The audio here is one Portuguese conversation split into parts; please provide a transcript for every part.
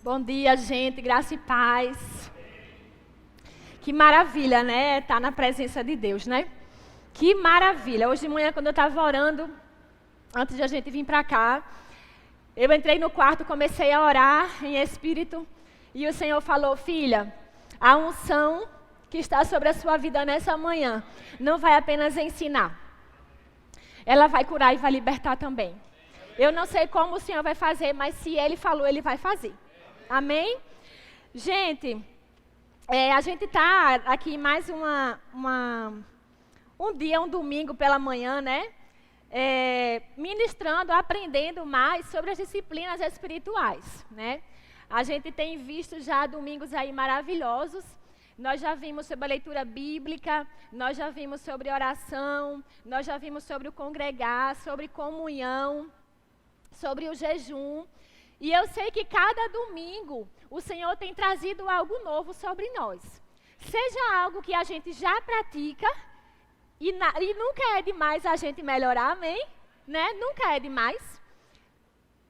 Bom dia, gente, graça e paz. Que maravilha, né? Estar na presença de Deus, né? Que maravilha. Hoje de manhã, quando eu estava orando, antes de a gente vir para cá, eu entrei no quarto, comecei a orar em espírito, e o Senhor falou: filha, a unção que está sobre a sua vida nessa manhã não vai apenas ensinar, ela vai curar e vai libertar também. Eu não sei como o Senhor vai fazer, mas se Ele falou, Ele vai fazer. Amém? Gente, a gente está aqui mais um dia, um domingo pela manhã, né? Ministrando, aprendendo mais sobre as disciplinas espirituais, né? A gente tem visto já domingos aí maravilhosos. Nós já vimos sobre a leitura bíblica, nós já vimos sobre oração, nós já vimos sobre o congregar, sobre comunhão, sobre o jejum. E eu sei que cada domingo o Senhor tem trazido algo novo sobre nós. Seja algo que a gente já pratica, e nunca é demais a gente melhorar, amém? Né? Nunca é demais.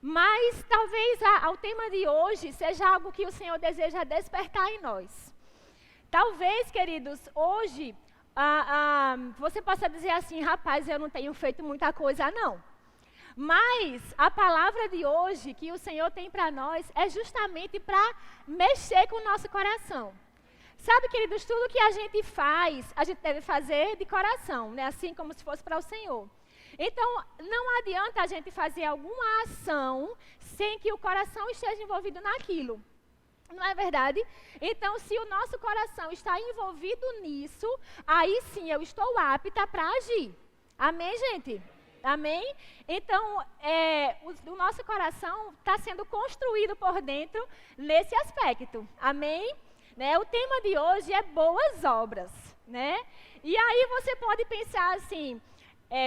Mas talvez o tema de hoje seja algo que o Senhor deseja despertar em nós. Talvez, queridos, hoje você possa dizer assim: rapaz, eu não tenho feito muita coisa não. Mas a palavra de hoje que o Senhor tem para nós é justamente para mexer com o nosso coração. Sabe, queridos, tudo que a gente faz, a gente deve fazer de coração, né? Assim como se fosse para o Senhor. Então, não adianta a gente fazer alguma ação sem que o coração esteja envolvido naquilo. Não é verdade? Então, se o nosso coração está envolvido nisso, aí sim eu estou apta para agir. Amém, gente? Amém? Então, o nosso coração está sendo construído por dentro nesse aspecto. Amém? Né? O tema de hoje é boas obras, né? E aí você pode pensar assim: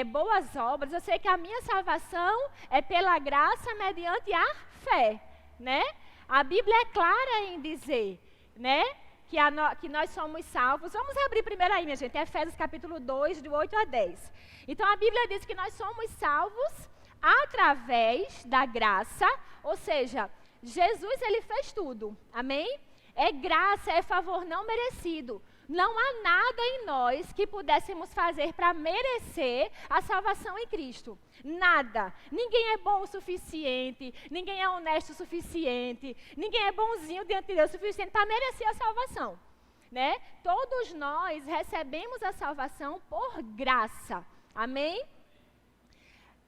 boas obras, eu sei que a minha salvação é pela graça mediante a fé, né? A Bíblia é clara em dizer, né, que nós somos salvos. Vamos abrir primeiro aí, minha gente, Efésios capítulo 2, do 8 a 10. Então, a Bíblia diz que nós somos salvos através da graça, ou seja, Jesus, ele fez tudo, amém? É graça, é favor não merecido. Não há nada em nós que pudéssemos fazer para merecer a salvação em Cristo. Nada. Ninguém é bom o suficiente, ninguém é honesto o suficiente, ninguém é bonzinho diante de Deus o suficiente para merecer a salvação, né? Todos nós recebemos a salvação por graça. Amém?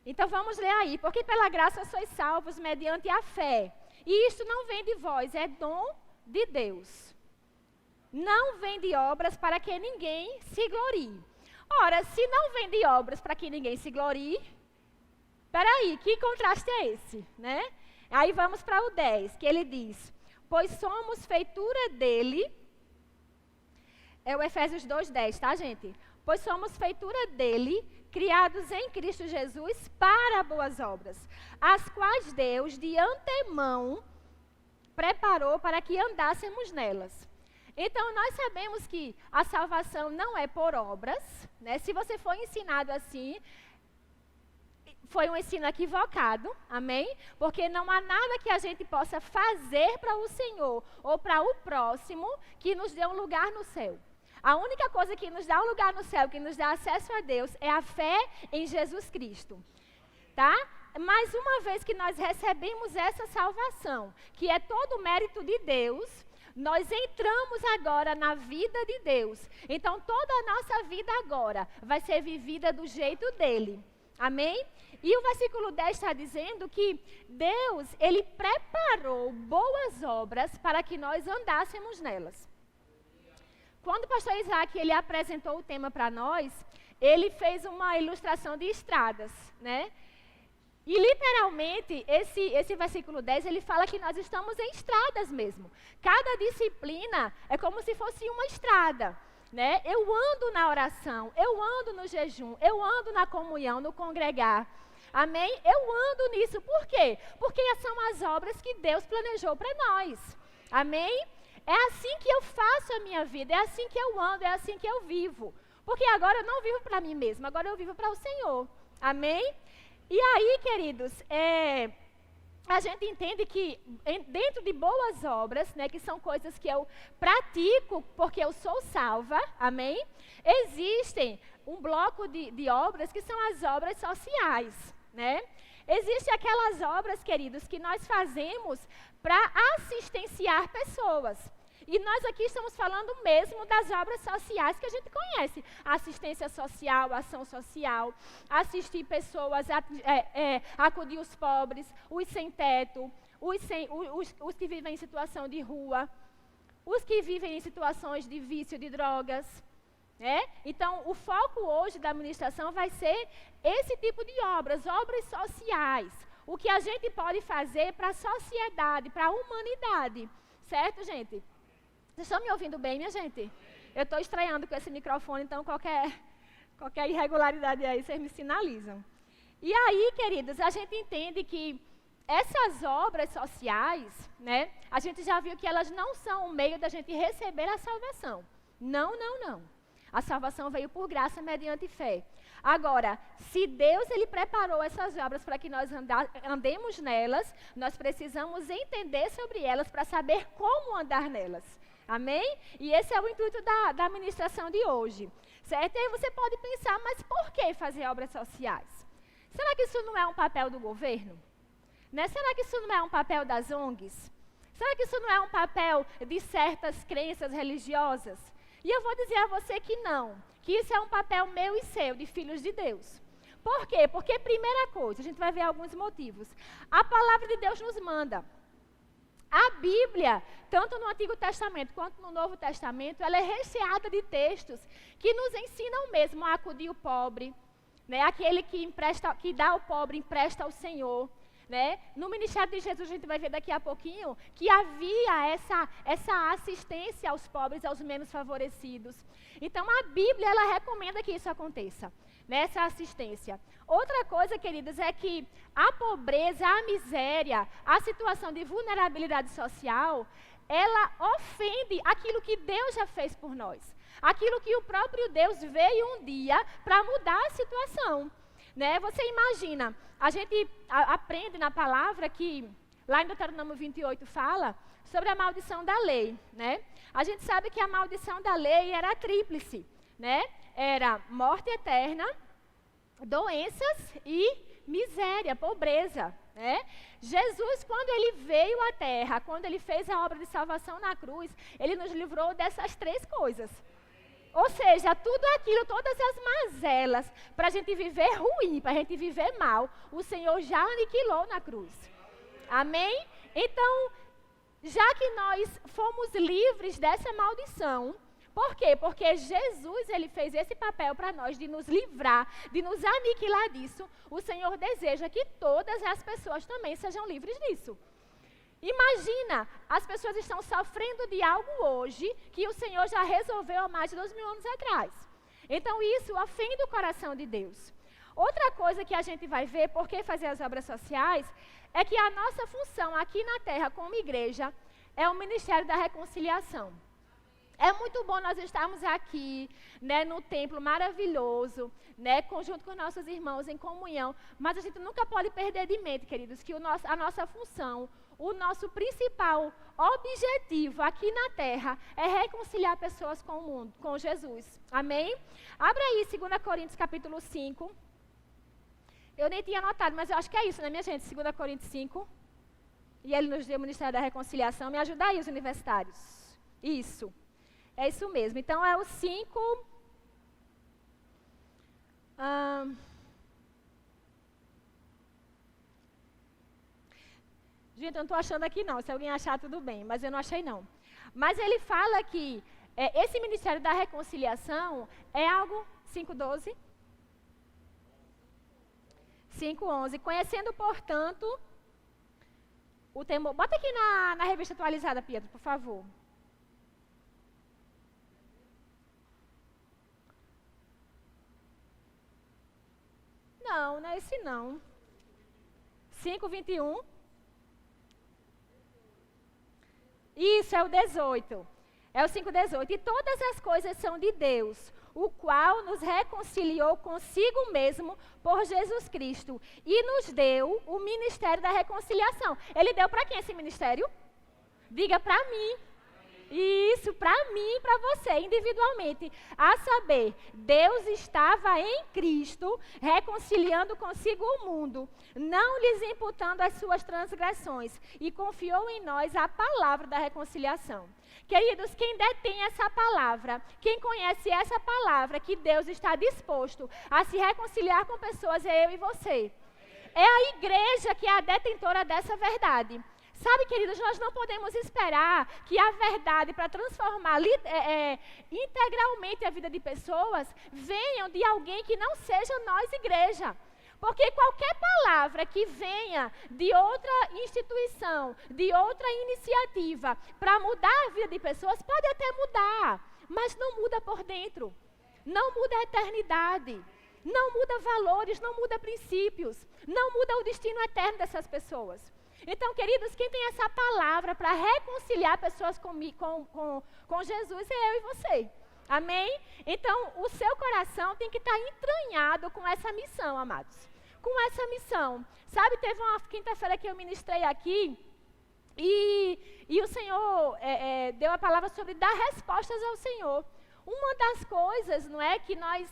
Então vamos ler aí. Porque pela graça sois salvos mediante a fé. E isto não vem de vós, é dom de Deus. Não vem de obras para que ninguém se glorie. Ora, se não vem de obras para que ninguém se glorie, peraí, que contraste é esse, né? Aí vamos para o 10, que ele diz: pois somos feitura dele. É o Efésios 2:10, tá, gente? Pois somos feitura dele, criados em Cristo Jesus para boas obras, as quais Deus de antemão preparou para que andássemos nelas. Então, nós sabemos que a salvação não é por obras, né? Se você foi ensinado assim, foi um ensino equivocado, amém? Porque não há nada que a gente possa fazer para o Senhor ou para o próximo que nos dê um lugar no céu. A única coisa que nos dá um lugar no céu, que nos dá acesso a Deus, é a fé em Jesus Cristo, tá? Mas uma vez que nós recebemos essa salvação, que é todo o mérito de Deus, nós entramos agora na vida de Deus. Então, toda a nossa vida agora vai ser vivida do jeito dele. Amém? E o versículo 10 está dizendo que Deus, ele preparou boas obras para que nós andássemos nelas. Quando o pastor Isaac, ele apresentou o tema para nós, ele fez uma ilustração de estradas, né? E literalmente, esse versículo 10, ele fala que nós estamos em estradas mesmo. Cada disciplina é como se fosse uma estrada, né? Eu ando na oração, eu ando no jejum, eu ando na comunhão, no congregar. Amém? Eu ando nisso. Por quê? Porque são as obras que Deus planejou para nós. Amém? É assim que eu faço a minha vida, é assim que eu ando, é assim que eu vivo. Porque agora eu não vivo para mim mesma, agora eu vivo para o Senhor. Amém? E aí, queridos, a gente entende que dentro de boas obras, né, que são coisas que eu pratico porque eu sou salva, amém? Existem um bloco de obras que são as obras sociais, né? Existem aquelas obras, queridos, que nós fazemos para assistenciar pessoas. E nós aqui estamos falando mesmo das obras sociais que a gente conhece. Assistência social, ação social, assistir pessoas, acudir os pobres, os sem teto, os que vivem em situação de rua, os que vivem em situações de vício de drogas. Então, o foco hoje da administração vai ser esse tipo de obras sociais. O que a gente pode fazer para a sociedade, para a humanidade. Certo, gente? Vocês estão me ouvindo bem, minha gente? Eu estou estranhando com esse microfone, então qualquer irregularidade aí, vocês me sinalizam. E aí, queridos, a gente entende que essas obras sociais, né, a gente já viu que elas não são o meio da gente receber a salvação. Não, não, não. A salvação veio por graça mediante fé. Agora, se Deus ele preparou essas obras para que nós andemos nelas, nós precisamos entender sobre elas para saber como andar nelas. Amém? E esse é o intuito da administração de hoje. Certo? E aí você pode pensar, mas por que fazer obras sociais? Será que isso não é um papel do governo? Né? Será que isso não é um papel das ONGs? Será que isso não é um papel de certas crenças religiosas? E eu vou dizer a você que não, que isso é um papel meu e seu, de filhos de Deus. Por quê? Porque, primeira coisa, a gente vai ver alguns motivos. A palavra de Deus nos manda. A Bíblia, tanto no Antigo Testamento quanto no Novo Testamento, ela é recheada de textos que nos ensinam mesmo a acudir o pobre, né? Aquele que dá ao pobre, empresta ao Senhor. Né? No ministério de Jesus, a gente vai ver daqui a pouquinho que havia essa assistência aos pobres, aos menos favorecidos. Então, a Bíblia, ela recomenda que isso aconteça, né? Essa assistência. Outra coisa, queridos, é que a pobreza, a miséria, a situação de vulnerabilidade social, ela ofende aquilo que Deus já fez por nós. Aquilo que o próprio Deus veio um dia para mudar a situação. Né? Você imagina, a gente aprende na palavra que, lá em Deuteronômio 28 fala sobre a maldição da lei. Né? A gente sabe que a maldição da lei era tríplice. Né? Era morte eterna, doenças e miséria, pobreza. Né? Jesus, quando ele veio à terra, quando ele fez a obra de salvação na cruz, ele nos livrou dessas três coisas. Ou seja, tudo aquilo, todas as mazelas, para a gente viver ruim, para a gente viver mal, o Senhor já aniquilou na cruz. Amém? Então, já que nós fomos livres dessa maldição, por quê? Porque Jesus, ele fez esse papel para nós de nos livrar, de nos aniquilar disso. O Senhor deseja que todas as pessoas também sejam livres disso. Imagina, as pessoas estão sofrendo de algo hoje que o Senhor já resolveu há mais de 2000 anos atrás. Então isso ofende o coração de Deus. Outra coisa que a gente vai ver, por que fazer as obras sociais, é que a nossa função aqui na terra como igreja é o ministério da reconciliação. É muito bom nós estarmos aqui, né, no templo maravilhoso, né, junto com os nossos irmãos em comunhão, mas a gente nunca pode perder de mente, queridos, que a nossa função, o nosso principal objetivo aqui na terra é reconciliar pessoas com o mundo, com Jesus. Amém? Abra aí 2 Coríntios capítulo 5. Eu nem tinha anotado, mas eu acho que é isso, né, minha gente? 2 Coríntios 5. E ele nos deu o Ministério da Reconciliação. Me ajuda aí, os universitários. Isso. É isso mesmo. Então, é o 5... Gente, eu não estou achando aqui não. Se alguém achar, tudo bem. Mas eu não achei não. Mas ele fala que esse Ministério da Reconciliação é algo... 5:12? 5:11. Conhecendo, portanto, o temor... Bota aqui na revista atualizada, Pedro, por favor. Não, não é esse não. 5:21. Isso, é o 18. É o 5:18. E todas as coisas são de Deus, o qual nos reconciliou consigo mesmo por Jesus Cristo e nos deu o ministério da reconciliação. Ele deu para quem esse ministério? Diga para mim. Isso, para mim e para você, individualmente. A saber, Deus estava em Cristo, reconciliando consigo o mundo, não lhes imputando as suas transgressões, e confiou em nós a palavra da reconciliação. Queridos, quem detém essa palavra, quem conhece essa palavra, que Deus está disposto a se reconciliar com pessoas, é eu e você. É a igreja que é a detentora dessa verdade. Sabe, queridos, nós não podemos esperar que a verdade para transformar integralmente a vida de pessoas venham de alguém que não seja nós, igreja. Porque qualquer palavra que venha de outra instituição, de outra iniciativa, para mudar a vida de pessoas, pode até mudar, mas não muda por dentro, não muda a eternidade, não muda valores, não muda princípios, não muda o destino eterno dessas pessoas. Então, queridos, quem tem essa palavra para reconciliar pessoas com Jesus é eu e você. Amém? Então, o seu coração tem que estar entranhado com essa missão, amados. Com essa missão. Sabe, teve uma quinta-feira que eu ministrei aqui e o Senhor deu a palavra sobre dar respostas ao Senhor. Uma das coisas, não é, que nós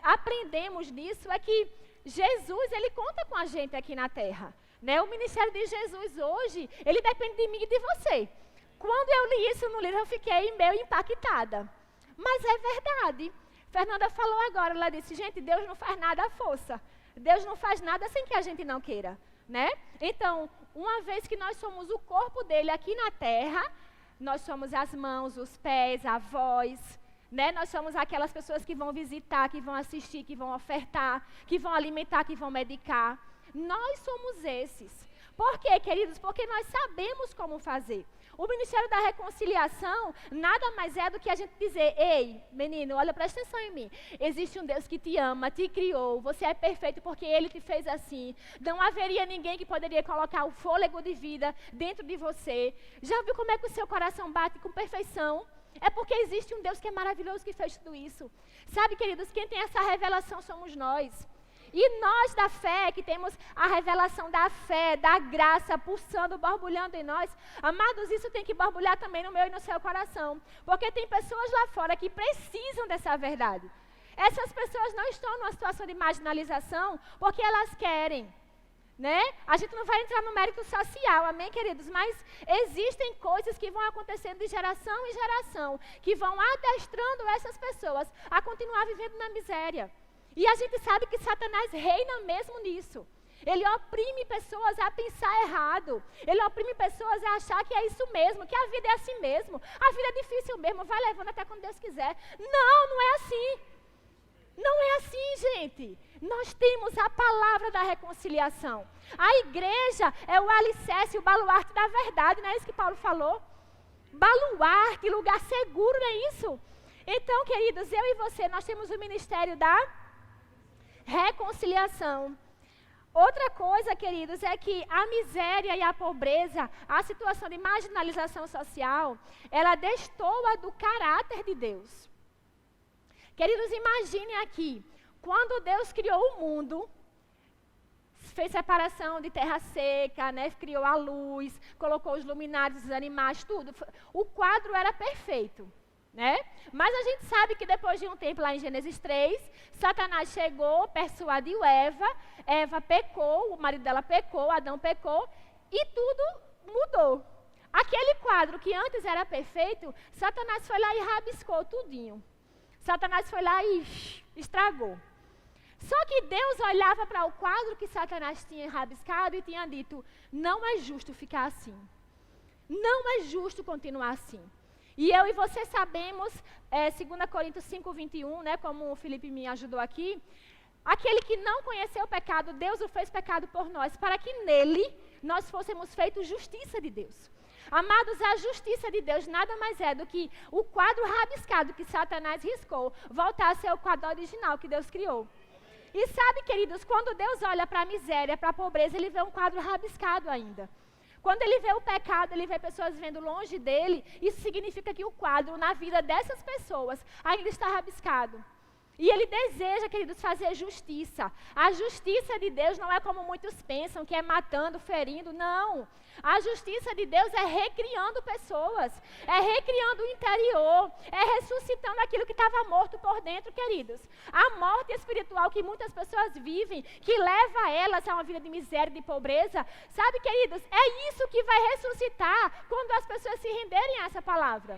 aprendemos nisso é que Jesus, ele conta com a gente aqui na terra. Né? O ministério de Jesus hoje, ele depende de mim e de você. Quando eu li isso no livro, eu fiquei meio impactada. Mas é verdade. Fernanda falou agora, ela disse, gente, Deus não faz nada à força. Deus não faz nada sem que a gente não queira. Né? Então, uma vez que nós somos o corpo dele aqui na terra, nós somos as mãos, os pés, a voz. Né? Nós somos aquelas pessoas que vão visitar, que vão assistir, que vão ofertar, que vão alimentar, que vão medicar. Nós somos esses. Por quê, queridos? Porque nós sabemos como fazer. O Ministério da Reconciliação nada mais é do que a gente dizer, ei, menino, olha, presta atenção em mim. Existe um Deus que te ama, te criou, você é perfeito porque Ele te fez assim. Não haveria ninguém que poderia colocar o fôlego de vida dentro de você. Já viu como é que o seu coração bate com perfeição? É porque existe um Deus que é maravilhoso que fez tudo isso. Sabe, queridos, quem tem essa revelação somos nós. E nós da fé, que temos a revelação da fé, da graça, pulsando, borbulhando em nós, amados, isso tem que borbulhar também no meu e no seu coração. Porque tem pessoas lá fora que precisam dessa verdade. Essas pessoas não estão numa situação de marginalização porque elas querem. Né? A gente não vai entrar no mérito social, amém, queridos? Mas existem coisas que vão acontecendo de geração em geração, que vão adestrando essas pessoas a continuar vivendo na miséria. E a gente sabe que Satanás reina mesmo nisso. Ele oprime pessoas a pensar errado. Ele oprime pessoas a achar que é isso mesmo, que a vida é assim mesmo. A vida é difícil mesmo, vai levando até quando Deus quiser. Não é assim. Não é assim, gente. Nós temos a palavra da reconciliação. A igreja é o alicerce, o baluarte da verdade, não é isso que Paulo falou? Baluarte, lugar seguro, não é isso? Então, queridos, eu e você, nós temos o ministério da reconciliação. Outra coisa, queridos, é que a miséria e a pobreza, a situação de marginalização social, ela destoa do caráter de Deus. Queridos, imaginem aqui, quando Deus criou o mundo, fez separação de terra seca, né? Criou a luz, colocou os luminares, os animais, tudo. O quadro era perfeito. Né? Mas a gente sabe que depois de um tempo, lá em Gênesis 3, Satanás chegou, persuadiu Eva pecou, o marido dela pecou, Adão pecou, e tudo mudou. Aquele quadro que antes era perfeito, Satanás foi lá e rabiscou tudinho. Satanás foi lá e estragou. Só que Deus olhava para o quadro que Satanás tinha rabiscado e tinha dito, não é justo ficar assim. Não é justo continuar assim. E eu e você sabemos, 2 Coríntios 5:21, né, como o Felipe me ajudou aqui, aquele que não conheceu o pecado, Deus o fez pecado por nós, para que nele nós fôssemos feitos justiça de Deus. Amados, a justiça de Deus nada mais é do que o quadro rabiscado que Satanás riscou, voltar a ser o quadro original que Deus criou. E sabe, queridos, quando Deus olha para a miséria, para a pobreza, Ele vê um quadro rabiscado ainda. Quando ele vê o pecado, ele vê pessoas vivendo longe dele, isso significa que o quadro na vida dessas pessoas ainda está rabiscado. E ele deseja, queridos, fazer justiça. A justiça de Deus não é como muitos pensam, que é matando, ferindo, não. A justiça de Deus é recriando pessoas, é recriando o interior, é ressuscitando aquilo que estava morto por dentro, queridos. A morte espiritual que muitas pessoas vivem, que leva elas a uma vida de miséria, de pobreza, sabe, queridos, é isso que vai ressuscitar quando as pessoas se renderem a essa palavra.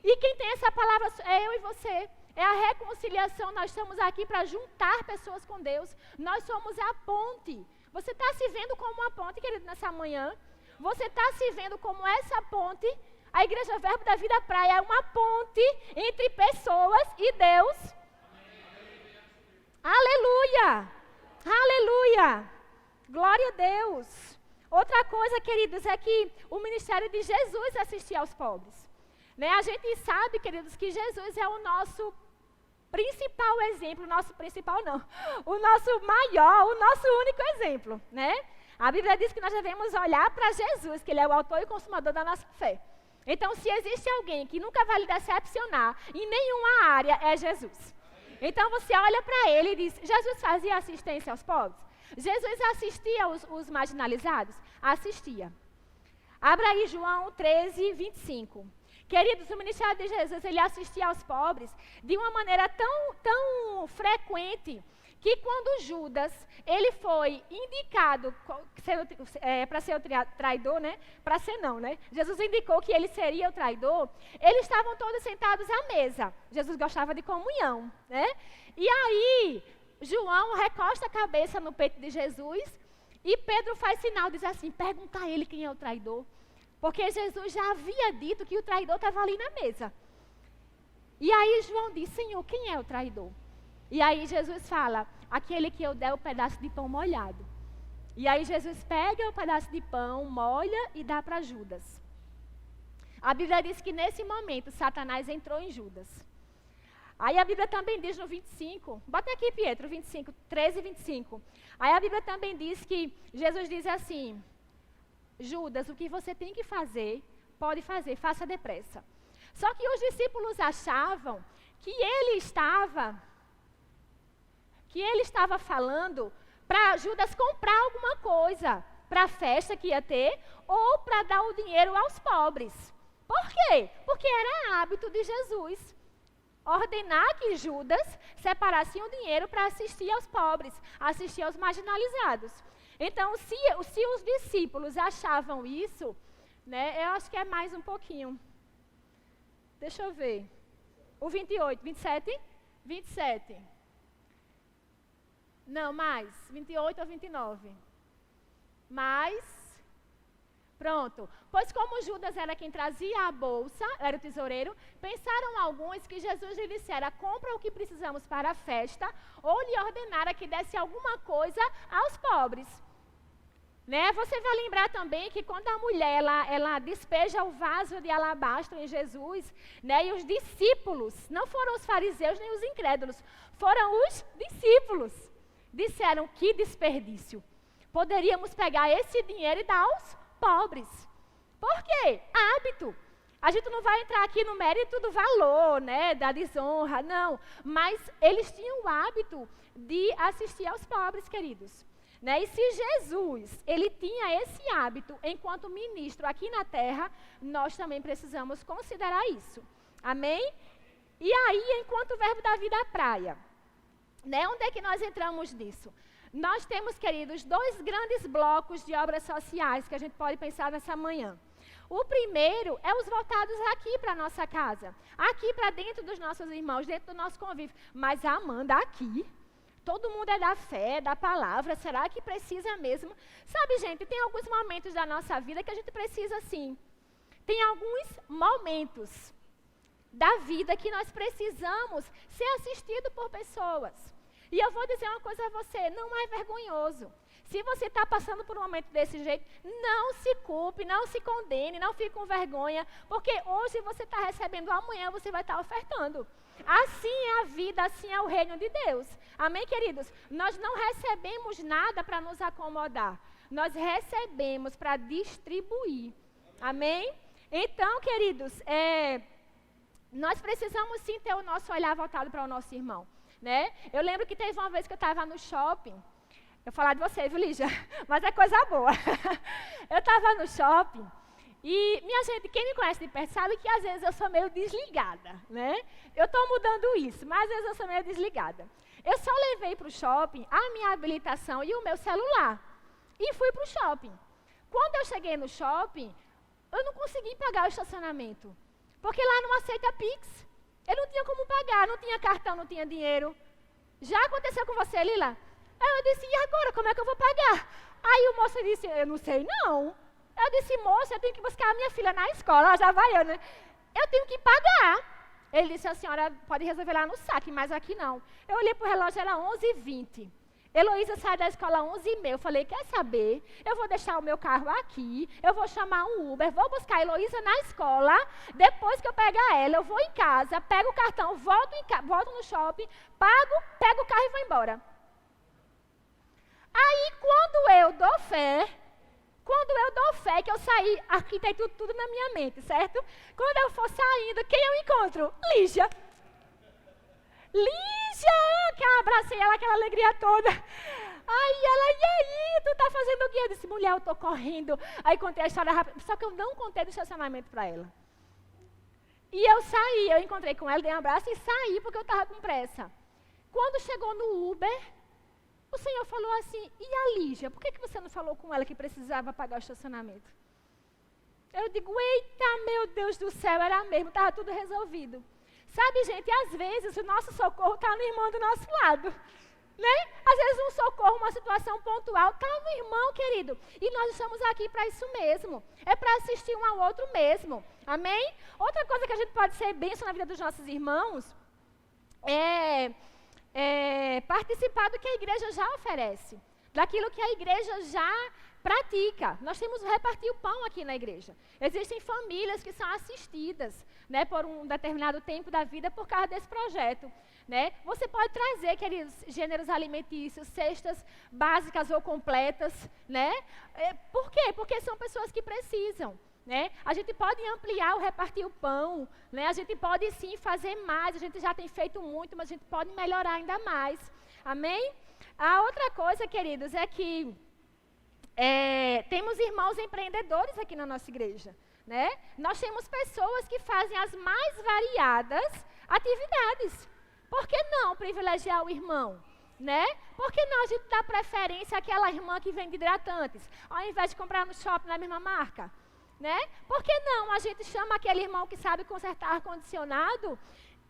E quem tem essa palavra é eu e você. É a reconciliação, nós estamos aqui para juntar pessoas com Deus. Nós somos a ponte. Você está se vendo como uma ponte, querido, nessa manhã? Você está se vendo como essa ponte? A Igreja Verbo da Vida Praia é uma ponte entre pessoas e Deus. Aleluia! Aleluia! Glória a Deus! Outra coisa, queridos, é que o ministério de Jesus assistia aos pobres. Né? A gente sabe, queridos, que Jesus é o nosso principal exemplo, o nosso maior, o nosso único exemplo, né? A Bíblia diz que nós devemos olhar para Jesus, que Ele é o autor e consumador da nossa fé. Então, se existe alguém que nunca vai lhe decepcionar em nenhuma área, é Jesus. Então, você olha para Ele e diz, Jesus fazia assistência aos pobres? Jesus assistia os marginalizados? Assistia. Abra aí João 13, 25. Queridos, o ministério de Jesus, ele assistia aos pobres de uma maneira tão frequente, que quando Judas, ele foi indicado para ser o traidor, né? Para ser não, né? Jesus indicou que ele seria o traidor, eles estavam todos sentados à mesa. Jesus gostava de comunhão, né? E aí, João recosta a cabeça no peito de Jesus, e Pedro faz sinal, diz assim, pergunta a ele quem é o traidor. Porque Jesus já havia dito que o traidor estava ali na mesa. E aí João diz, Senhor, quem é o traidor? E aí Jesus fala, aquele que eu der o pedaço de pão molhado. E aí Jesus pega o pedaço de pão, molha e dá para Judas. A Bíblia diz que nesse momento Satanás entrou em Judas. Aí a Bíblia também diz no 25, bota aqui Pietro, 25, 13 e 25. Aí a Bíblia também diz que Jesus diz assim, Judas, o que você tem que fazer, pode fazer, faça depressa. Só que os discípulos achavam que ele estava falando para Judas comprar alguma coisa para a festa que ia ter ou para dar o dinheiro aos pobres. Por quê? Porque era hábito de Jesus ordenar que Judas separasse o dinheiro para assistir aos pobres, assistir aos marginalizados. Então, se os discípulos achavam isso, né, eu acho que é mais um pouquinho. Deixa eu ver. O 28, 27? 27. Não, mais. 28 ou 29. Mais. Pronto. Pois como Judas era quem trazia a bolsa, era o tesoureiro, pensaram alguns que Jesus lhe dissera, compra o que precisamos para a festa, ou lhe ordenara que desse alguma coisa aos pobres. Né? Você vai lembrar também que quando a mulher ela despeja o vaso de alabastro em Jesus, né? E os discípulos, não foram os fariseus nem os incrédulos, foram os discípulos, disseram que desperdício. Poderíamos pegar esse dinheiro e dar aos pobres. Por quê? Hábito. A gente não vai entrar aqui no mérito do valor, né? Da desonra, não. Mas eles tinham o hábito de assistir aos pobres, queridos. Né? E se Jesus, ele tinha esse hábito enquanto ministro aqui na terra, nós também precisamos considerar isso. Amém? E aí, enquanto Verbo da Vida Praia, né? Onde é que nós entramos nisso? Nós temos, queridos, 2 grandes blocos de obras sociais que a gente pode pensar nessa manhã. O primeiro é os voltados aqui para a nossa casa, aqui para dentro dos nossos irmãos, dentro do nosso convívio. Mas Amanda, aqui... Todo mundo é da fé, da palavra, será que precisa mesmo? Sabe, gente, tem alguns momentos da nossa vida que a gente precisa sim. Tem alguns momentos da vida que nós precisamos ser assistidos por pessoas. E eu vou dizer uma coisa a você, não é vergonhoso. Se você está passando por um momento desse jeito, não se culpe, não se condene, não fique com vergonha, porque hoje você está recebendo, amanhã você vai estar ofertando. Assim é a vida, assim é o reino de Deus. Amém, queridos? Nós não recebemos nada para nos acomodar. nós recebemos para distribuir. Amém? Então, queridos, nós precisamos sim ter o nosso olhar voltado para o nosso irmão, né? Eu lembro que teve uma vez que eu estava no shopping, eu vou falar de você, viu, Lígia? Mas é coisa boa. Eu estava no shopping e, minha gente, quem me conhece de perto sabe que às vezes eu sou meio desligada, né? Eu estou mudando isso, mas às vezes eu sou meio desligada. Eu só levei para o shopping a minha habilitação e o meu celular e fui para o shopping. Quando eu cheguei no shopping, eu não consegui pagar o estacionamento, porque lá não aceita Pix. Eu não tinha como pagar, não tinha cartão, não tinha dinheiro. Já aconteceu com você, Lila? Aí eu disse, e agora, como é que eu vou pagar? Aí o moço disse, eu não sei não. Eu disse, moço, eu tenho que buscar a minha filha na escola, ela já vai, né? Eu tenho que pagar. Ele disse, a senhora pode resolver lá no saque, mas aqui não. Eu olhei para o relógio, era 11h20. Heloísa sai da escola às 11h30. Eu falei, quer saber? Eu vou deixar o meu carro aqui, eu vou chamar um Uber, vou buscar a Heloísa na escola, depois que eu pegar ela, eu vou em casa, pego o cartão, volto no shopping, pago, pego o carro e vou embora. Aí, quando eu dou fé, que eu saí, arquiteto tudo na minha mente, certo? Quando eu for saindo, quem eu encontro? Lígia! Lígia! Que eu abracei ela, aquela alegria toda. Aí ela, e aí, tu tá fazendo o quê? Eu disse, mulher, eu tô correndo. Aí contei a história rápida, só que eu não contei do estacionamento para ela. E eu saí, eu encontrei com ela, dei um abraço e saí porque eu estava com pressa. Quando chegou no Uber, o Senhor falou assim, e a Lígia, por que você não falou com ela que precisava pagar o estacionamento? Eu digo, eita, meu Deus do céu, era mesmo, estava tudo resolvido. Sabe, gente, às vezes o nosso socorro está no irmão do nosso lado, né? Às vezes um socorro, uma situação pontual, está no irmão, querido. E nós estamos aqui para isso mesmo. É para assistir um ao outro mesmo. Amém? Outra coisa que a gente pode ser bênção na vida dos nossos irmãos é participar do que a igreja já oferece, daquilo que a igreja já pratica. Nós temos o repartir o pão aqui na igreja. Existem famílias que são assistidas, né, por um determinado tempo da vida por causa desse projeto. Né? Você pode trazer, queridos, gêneros alimentícios, cestas básicas ou completas. Né? Por quê? Porque são pessoas que precisam. Né? A gente pode ampliar o repartir o pão, né? A gente pode sim fazer mais, a gente já tem feito muito, mas a gente pode melhorar ainda mais. Amém? A outra coisa, queridos, é que temos irmãos empreendedores aqui na nossa igreja. Né? Nós temos pessoas que fazem as mais variadas atividades. Por que não privilegiar o irmão? Né? Por que não a gente dá preferência àquela irmã que vende hidratantes, ao invés de comprar no shopping na mesma marca? Né? Por que não a gente chama aquele irmão que sabe consertar ar-condicionado,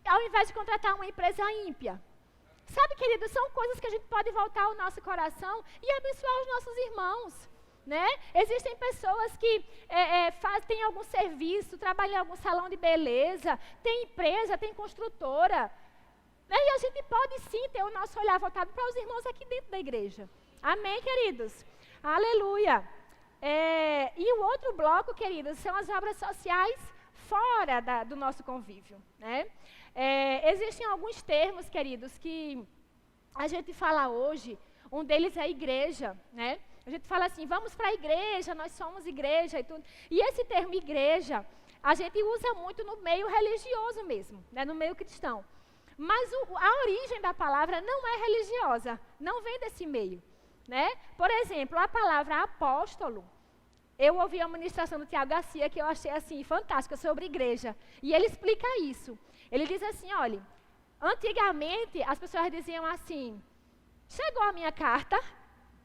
ao invés de contratar uma empresa ímpia? Sabe, queridos, são coisas que a gente pode voltar ao nosso coração e abençoar os nossos irmãos. Né? Existem pessoas que têm algum serviço, trabalham em algum salão de beleza, tem empresa, tem construtora. Né? E a gente pode sim ter o nosso olhar voltado para os irmãos aqui dentro da igreja. Amém, queridos? Aleluia! E o outro bloco, queridos, são as obras sociais fora do nosso convívio. Né? Existem alguns termos, queridos, que a gente fala hoje, um deles é a igreja. Né? A gente fala assim, vamos para a igreja, nós somos igreja e tudo. E esse termo igreja, a gente usa muito no meio religioso mesmo, né? No meio cristão. Mas a origem da palavra não é religiosa, não vem desse meio. Né? Por exemplo, a palavra apóstolo, eu ouvi a ministração do Tiago Garcia que eu achei assim fantástica sobre igreja. E ele explica isso. Ele diz assim, olha, antigamente as pessoas diziam assim, chegou a minha carta,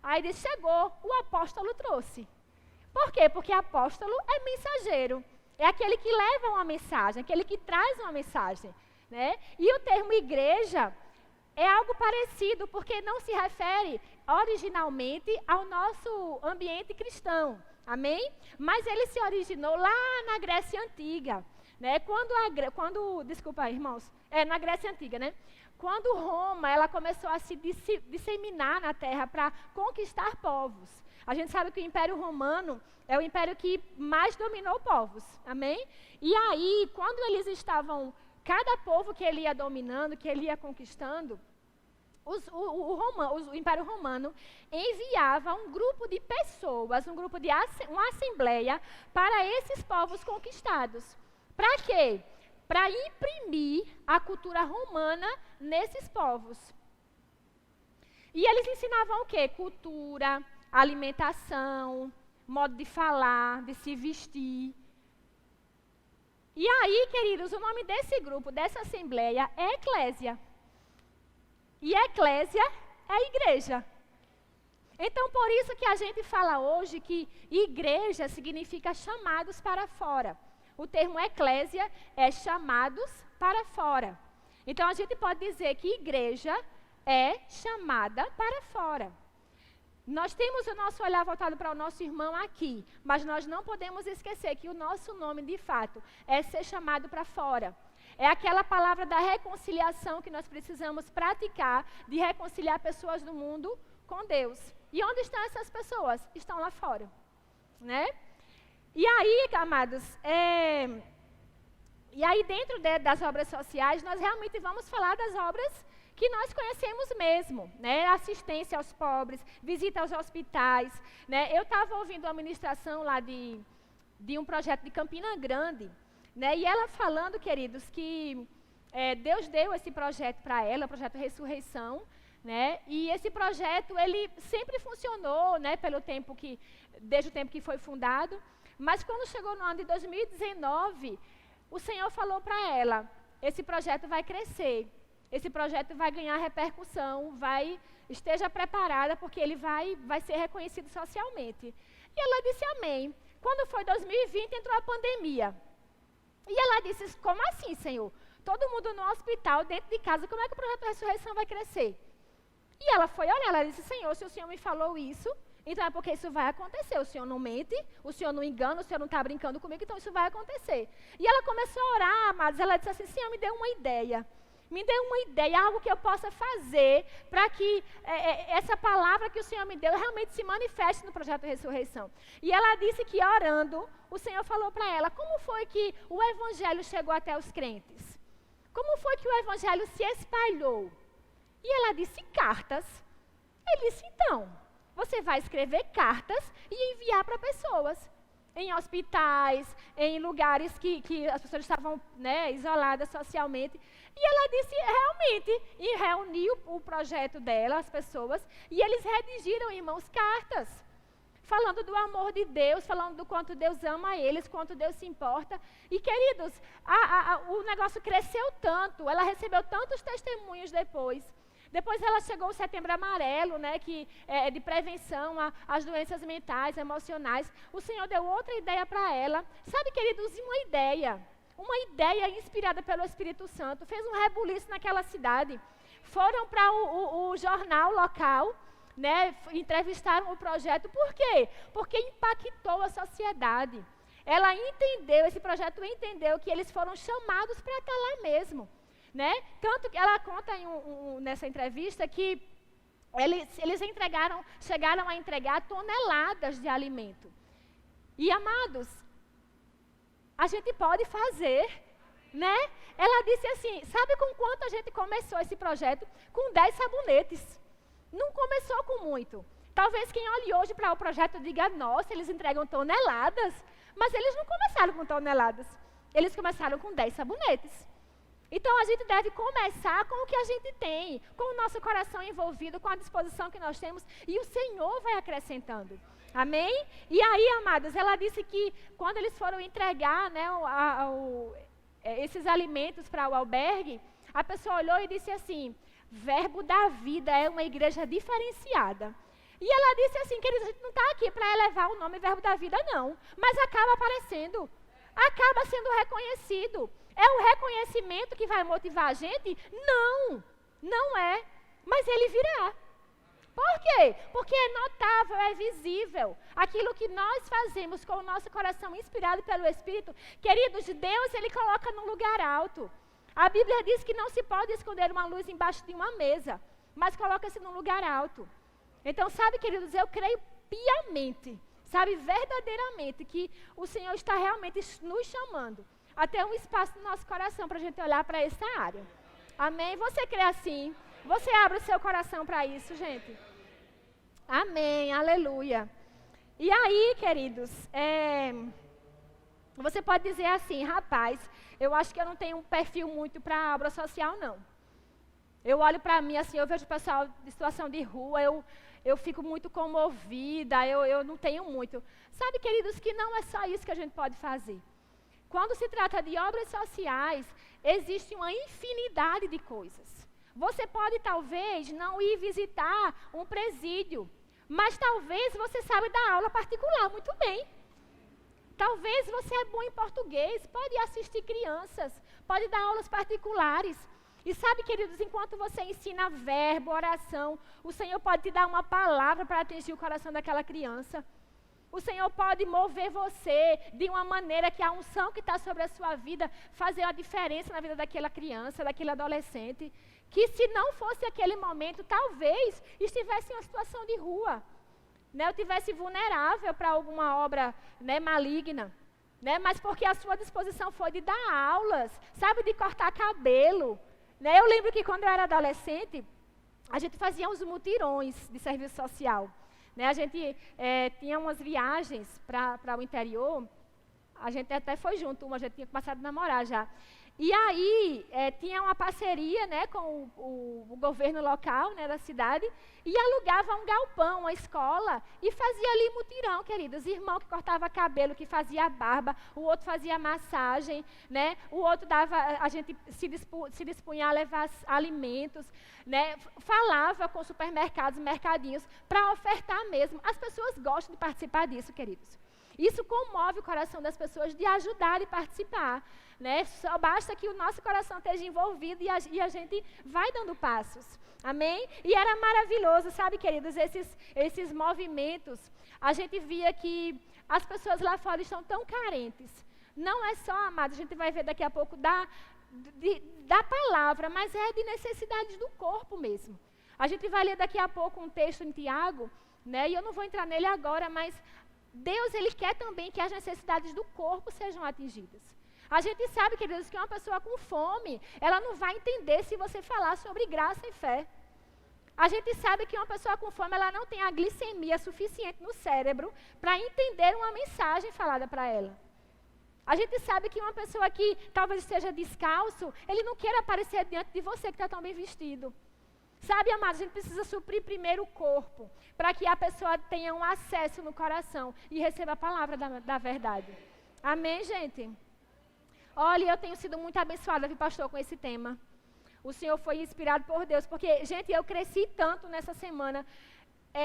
aí diz, chegou, o apóstolo trouxe. Por quê? Porque apóstolo é mensageiro, é aquele que leva uma mensagem, aquele que traz uma mensagem. Né? E o termo igreja é algo parecido, porque não se refere originalmente ao nosso ambiente cristão, amém? Mas ele se originou lá na Grécia Antiga, né? Desculpa, irmãos, na Grécia Antiga, né? Quando Roma, ela começou a se disseminar na terra para conquistar povos. A gente sabe que o Império Romano é o império que mais dominou povos, amém? E aí, quando eles estavam... Cada povo que ele ia dominando, que ele ia conquistando, o Império Romano enviava um grupo de pessoas, uma assembleia para esses povos conquistados. Para quê? Para imprimir a cultura romana nesses povos. E eles ensinavam o quê? Cultura, alimentação, modo de falar, de se vestir. E aí, queridos, o nome desse grupo, dessa assembleia, é eclésia. E eclésia é a igreja. Então, por isso que a gente fala hoje que igreja significa chamados para fora. O termo eclésia é chamados para fora. Então, a gente pode dizer que igreja é chamada para fora. Nós temos o nosso olhar voltado para o nosso irmão aqui, mas nós não podemos esquecer que o nosso nome, de fato, é ser chamado para fora. É aquela palavra da reconciliação que nós precisamos praticar, de reconciliar pessoas do mundo com Deus. E onde estão essas pessoas? Estão lá fora, né? E aí, amados, dentro das obras sociais, nós realmente vamos falar das obras que nós conhecemos mesmo, né? Assistência aos pobres, visita aos hospitais, né? Eu estava ouvindo uma ministração lá de um projeto de Campina Grande, né? E ela falando, queridos, que Deus deu esse projeto para ela, o projeto Ressurreição, né? E esse projeto, ele sempre funcionou, né? Desde o tempo que foi fundado, mas quando chegou no ano de 2019, o Senhor falou para ela, esse projeto vai crescer. Esse projeto vai ganhar repercussão, esteja preparada, porque ele vai ser reconhecido socialmente. E ela disse amém. Quando foi 2020, entrou a pandemia. E ela disse, como assim, Senhor? Todo mundo no hospital, dentro de casa, como é que o projeto Ressurreição vai crescer? E ela foi olhar, ela disse, Senhor, se o Senhor me falou isso, então é porque isso vai acontecer. O Senhor não mente, o Senhor não engana, o Senhor não está brincando comigo, então isso vai acontecer. E ela começou a orar, amados, ela disse assim, Senhor, me dê uma ideia. Me dê uma ideia, algo que eu possa fazer para que essa palavra que o Senhor me deu realmente se manifeste no projeto Ressurreição. E ela disse que orando, o Senhor falou para ela, como foi que o Evangelho chegou até os crentes? Como foi que o Evangelho se espalhou? E ela disse, cartas. Ele disse, então, você vai escrever cartas e enviar para pessoas. Em hospitais, em lugares que as pessoas estavam, né, isoladas socialmente. E ela disse, realmente, e reuniu o projeto dela, as pessoas, e eles redigiram, irmãos, cartas, falando do amor de Deus, falando do quanto Deus ama eles, quanto Deus se importa. E, queridos, o negócio cresceu tanto, ela recebeu tantos testemunhos depois. Depois ela chegou o Setembro Amarelo, né, que é de prevenção às doenças mentais, emocionais. O Senhor deu outra ideia para ela. Sabe, queridos, uma ideia inspirada pelo Espírito Santo. Fez um rebuliço naquela cidade. Foram para o jornal local, né, entrevistaram o projeto. Por quê? Porque impactou a sociedade. Ela entendeu, esse projeto entendeu que eles foram chamados para estar lá mesmo. Né? Tanto que ela conta nessa entrevista que eles chegaram a entregar toneladas de alimento. E, amados, a gente pode fazer, né? Ela disse assim, sabe com quanto a gente começou esse projeto? Com 10 sabonetes. Não começou com muito. Talvez quem olhe hoje para o projeto diga, nossa, eles entregam toneladas. Mas eles não começaram com toneladas. Eles começaram com 10 sabonetes. Então, a gente deve começar com o que a gente tem, com o nosso coração envolvido, com a disposição que nós temos, e o Senhor vai acrescentando. Amém? E aí, amados, ela disse que quando eles foram entregar, né, esses alimentos para o albergue, a pessoa olhou e disse assim, Verbo da Vida é uma igreja diferenciada. E ela disse assim, queridos, a gente não está aqui para elevar o nome Verbo da Vida, não, mas acaba aparecendo, acaba sendo reconhecido. É o reconhecimento que vai motivar a gente? Não, não é. Mas ele virá. Por quê? Porque é notável, é visível. Aquilo que nós fazemos com o nosso coração inspirado pelo Espírito, queridos, Deus, Ele coloca num lugar alto. A Bíblia diz que não se pode esconder uma luz embaixo de uma mesa, mas coloca-se num lugar alto. Então, sabe, queridos, eu creio piamente, sabe, verdadeiramente, que o Senhor está realmente nos chamando até um espaço no nosso coração para a gente olhar para essa área. Amém? Você crê assim? Você abre o seu coração para isso, gente? Amém, aleluia. E aí, queridos, você pode dizer assim, rapaz, eu acho que eu não tenho um perfil muito para obra social, não. Eu olho para mim assim, eu vejo o pessoal de situação de rua, eu fico muito comovida, eu não tenho muito. Sabe, queridos, que não é só isso que a gente pode fazer. Quando se trata de obras sociais, existe uma infinidade de coisas. Você pode, talvez, não ir visitar um presídio, mas talvez você saiba dar aula particular muito bem. Talvez você é bom em português, pode assistir crianças, pode dar aulas particulares. E sabe, queridos, enquanto você ensina verbo, oração, o Senhor pode te dar uma palavra para atingir o coração daquela criança. O Senhor pode mover você de uma maneira que a unção que está sobre a sua vida fazer a diferença na vida daquela criança, daquele adolescente, que se não fosse aquele momento, talvez estivesse em uma situação de rua, né, eu tivesse vulnerável para alguma obra, né, maligna, né, mas porque a sua disposição foi de dar aulas, sabe, de cortar cabelo. Né, eu lembro que quando eu era adolescente, a gente fazia uns mutirões de serviço social. Né, a gente tinha umas viagens para o interior, a gente até foi junto, a gente tinha começado a namorar já. E aí, tinha uma parceria, né, com o governo local, né, da cidade, e alugava um galpão, uma escola, e fazia ali mutirão, queridos. Irmão que cortava cabelo, que fazia barba, o outro fazia massagem, né, o outro dava, a gente se dispunha a levar alimentos, né, falava com supermercados, mercadinhos, para ofertar mesmo. As pessoas gostam de participar disso, queridos. Isso comove o coração das pessoas de ajudar e participar. Né? Só basta que o nosso coração esteja envolvido e a gente vai dando passos. Amém? E era maravilhoso, sabe, queridos, esses movimentos. A gente via que as pessoas lá fora estão tão carentes. Não é só, amados, a gente vai ver daqui a pouco da palavra, mas é de necessidades do corpo mesmo. A gente vai ler daqui a pouco um texto em Tiago, né? E eu não vou entrar nele agora, mas Deus, Ele quer também que as necessidades do corpo sejam atingidas. A gente sabe, queridos, que uma pessoa com fome, ela não vai entender se você falar sobre graça e fé. A gente sabe que uma pessoa com fome, ela não tem a glicemia suficiente no cérebro para entender uma mensagem falada para ela. A gente sabe que uma pessoa que talvez esteja descalço, ele não queira aparecer diante de você que está tão bem vestido. Sabe, amados, a gente precisa suprir primeiro o corpo, para que a pessoa tenha um acesso no coração e receba a palavra da verdade. Amém, gente? Olha, eu tenho sido muito abençoada, viu, pastor, com esse tema. O Senhor foi inspirado por Deus, porque, gente, eu cresci tanto nessa semana,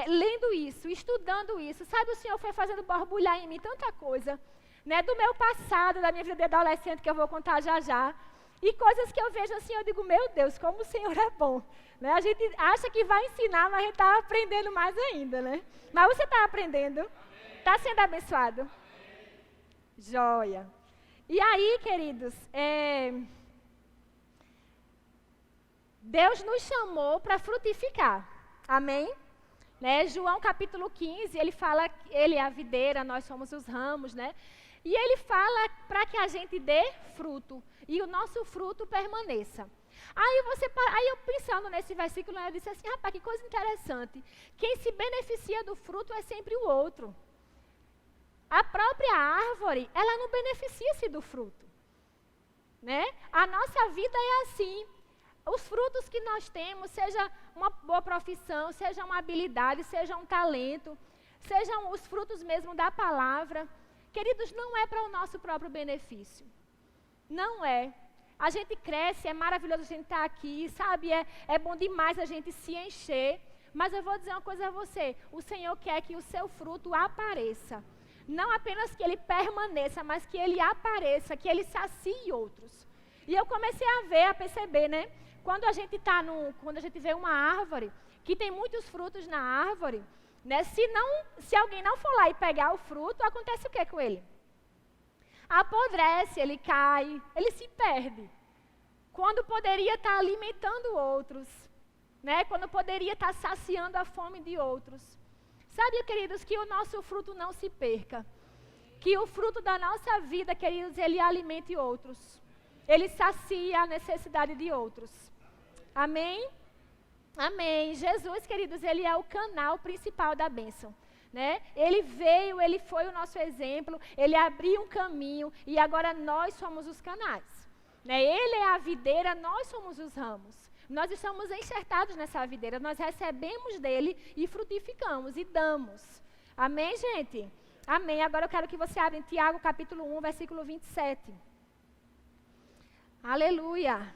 lendo isso, estudando isso. Sabe, o Senhor foi fazendo borbulhar em mim tanta coisa, né, do meu passado, da minha vida de adolescente, que eu vou contar já já. E coisas que eu vejo assim, eu digo, meu Deus, como o Senhor é bom. Né? A gente acha que vai ensinar, mas a gente está aprendendo mais ainda, né? Mas você está aprendendo? Está sendo abençoado? Amém. Joia. E aí, queridos, Deus nos chamou para frutificar. Amém? Né? João capítulo 15, ele fala, ele é a videira, nós somos os ramos, né? E ele fala para que a gente dê fruto e o nosso fruto permaneça. Aí eu pensando nesse versículo, eu disse assim, rapaz, que coisa interessante. Quem se beneficia do fruto é sempre o outro. A própria árvore, ela não beneficia-se do fruto. Né? A nossa vida é assim. Os frutos que nós temos, seja uma boa profissão, seja uma habilidade, seja um talento, sejam os frutos mesmo da palavra, queridos, não é para o nosso próprio benefício. Não é. A gente cresce, é maravilhoso a gente estar aqui, sabe? É bom demais a gente se encher. Mas eu vou dizer uma coisa a você. O Senhor quer que o seu fruto apareça. Não apenas que ele permaneça, mas que ele apareça, que ele sacie outros. E eu comecei a ver, a perceber, né? Quando a gente vê uma árvore, que tem muitos frutos na árvore, né? Se alguém não for lá e pegar o fruto, acontece o que com ele? Apodrece, ele cai, ele se perde. Quando poderia estar alimentando outros, né? Quando poderia estar saciando a fome de outros. Sabe, queridos, que o nosso fruto não se perca. Que o fruto da nossa vida, queridos, ele alimente outros. Ele sacia a necessidade de outros. Amém? Amém. Jesus, queridos, ele é o canal principal da bênção. Né? Ele veio, ele foi o nosso exemplo, ele abriu um caminho e agora nós somos os canais. Né? Ele é a videira, nós somos os ramos. Nós estamos enxertados nessa videira, nós recebemos dele e frutificamos e damos. Amém, gente? Amém. Agora eu quero que você abra em Tiago capítulo 1, versículo 27. Aleluia.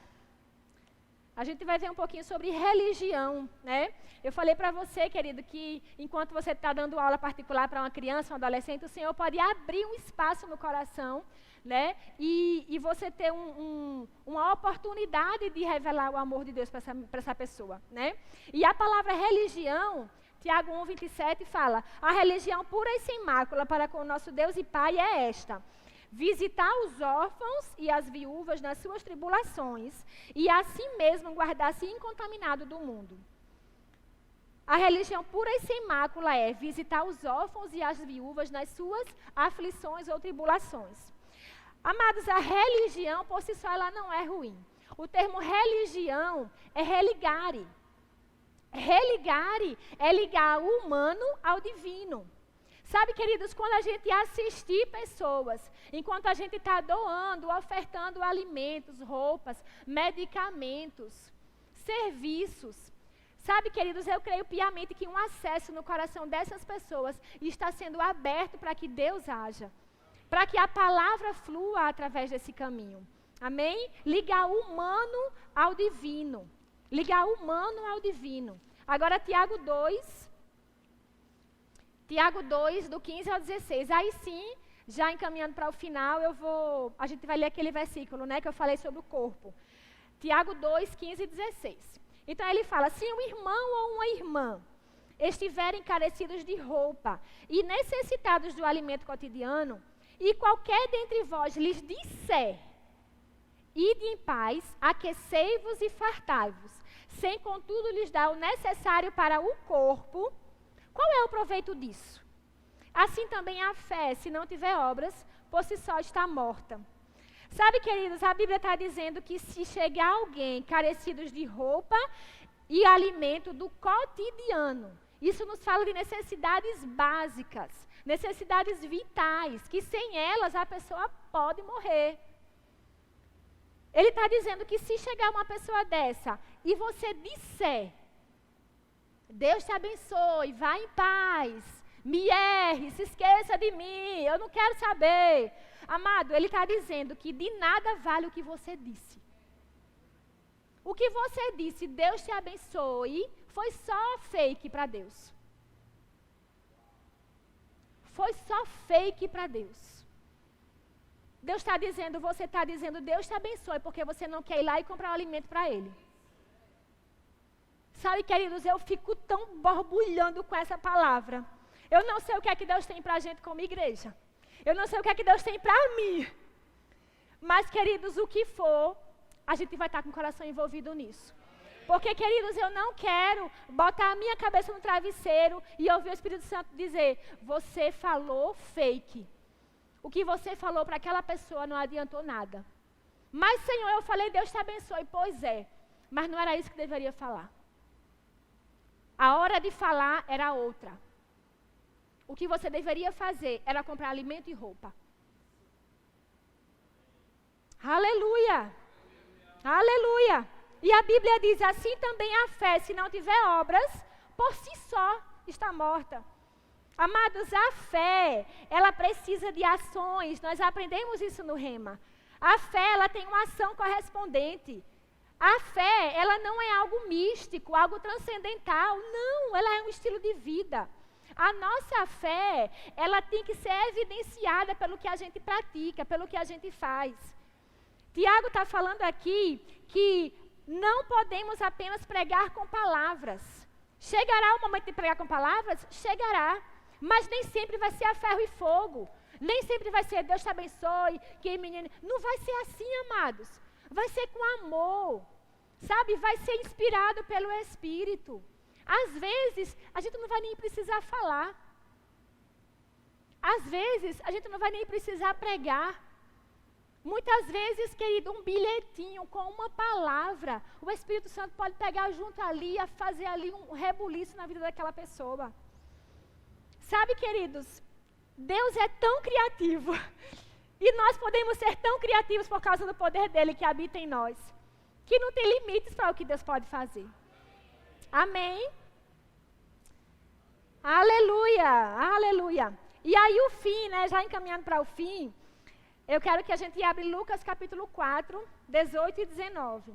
A gente vai ver um pouquinho sobre religião, né? Eu falei para você, querido, que enquanto você está dando aula particular para uma criança, um adolescente, o Senhor pode abrir um espaço no coração, né? E você ter uma oportunidade de revelar o amor de Deus para essa pessoa, né? E a palavra religião, Tiago 1, 27 fala, a religião pura e sem mácula para com o nosso Deus e Pai é esta: visitar os órfãos e as viúvas nas suas tribulações e assim mesmo guardar-se incontaminado do mundo. A religião pura e sem mácula é visitar os órfãos e as viúvas nas suas aflições ou tribulações. Amados, a religião por si só ela não é ruim. O termo religião é religare. Religare é ligar o humano ao divino. Sabe, queridos, quando a gente assistir pessoas, enquanto a gente está doando, ofertando alimentos, roupas, medicamentos, serviços. Sabe, queridos, eu creio piamente que um acesso no coração dessas pessoas está sendo aberto para que Deus haja. Para que a palavra flua através desse caminho. Amém? Ligar o humano ao divino. Ligar o humano ao divino. Agora, Tiago 2, do 15 ao 16. Aí sim, já encaminhando para o final, a gente vai ler aquele versículo, né, que eu falei sobre o corpo. Tiago 2, 15 e 16. Então ele fala, se um irmão ou uma irmã estiverem carecidos de roupa e necessitados do alimento cotidiano, e qualquer dentre vós lhes disser, ide em paz, aquecei-vos e fartai-vos, sem contudo lhes dar o necessário para o corpo, qual é o proveito disso? Assim também a fé, se não tiver obras, por si só está morta. Sabe, queridos, a Bíblia está dizendo que se chegar alguém carecidos de roupa e alimento do cotidiano, isso nos fala de necessidades básicas, necessidades vitais, que sem elas a pessoa pode morrer. Ele está dizendo que se chegar uma pessoa dessa e você disser, Deus te abençoe, vá em paz, me erre, se esqueça de mim, eu não quero saber. Amado, ele está dizendo que de nada vale o que você disse. O que você disse, Deus te abençoe, foi só fake para Deus. Foi só fake para Deus. Deus está dizendo, você está dizendo, Deus te abençoe, porque você não quer ir lá e comprar um alimento para Ele. Sabe, queridos, eu fico tão borbulhando com essa palavra. Eu não sei o que é que Deus tem para a gente como igreja. Eu não sei o que é que Deus tem para mim. Mas, queridos, o que for, a gente vai estar com o coração envolvido nisso. Porque, queridos, eu não quero botar a minha cabeça no travesseiro e ouvir o Espírito Santo dizer, você falou fake. O que você falou para aquela pessoa não adiantou nada. Mas, Senhor, eu falei, Deus te abençoe. Pois é, mas não era isso que deveria falar. A hora de falar era outra. O que você deveria fazer era comprar alimento e roupa. Aleluia! Aleluia! E a Bíblia diz, assim também a fé, se não tiver obras, por si só está morta. Amados, a fé, ela precisa de ações, nós aprendemos isso no Rema. A fé, ela tem uma ação correspondente. A fé, ela não é algo místico, algo transcendental, não, ela é um estilo de vida. A nossa fé, ela tem que ser evidenciada pelo que a gente pratica, pelo que a gente faz. Tiago está falando aqui que não podemos apenas pregar com palavras. Chegará o momento de pregar com palavras? Chegará. Mas nem sempre vai ser a ferro e fogo. Nem sempre vai ser Deus te abençoe, que menino. Não vai ser assim, amados. Vai ser com amor. Sabe? Vai ser inspirado pelo Espírito. Às vezes, a gente não vai nem precisar falar. Às vezes, a gente não vai nem precisar pregar. Muitas vezes, querido, um bilhetinho com uma palavra, o Espírito Santo pode pegar junto ali e fazer ali um rebuliço na vida daquela pessoa. Sabe, queridos, Deus é tão criativo e nós podemos ser tão criativos por causa do poder dele que habita em nós, que não tem limites para o que Deus pode fazer. Amém? Aleluia, aleluia. E aí o fim, né, já encaminhando para o fim, eu quero que a gente abra Lucas capítulo 4, 18 e 19.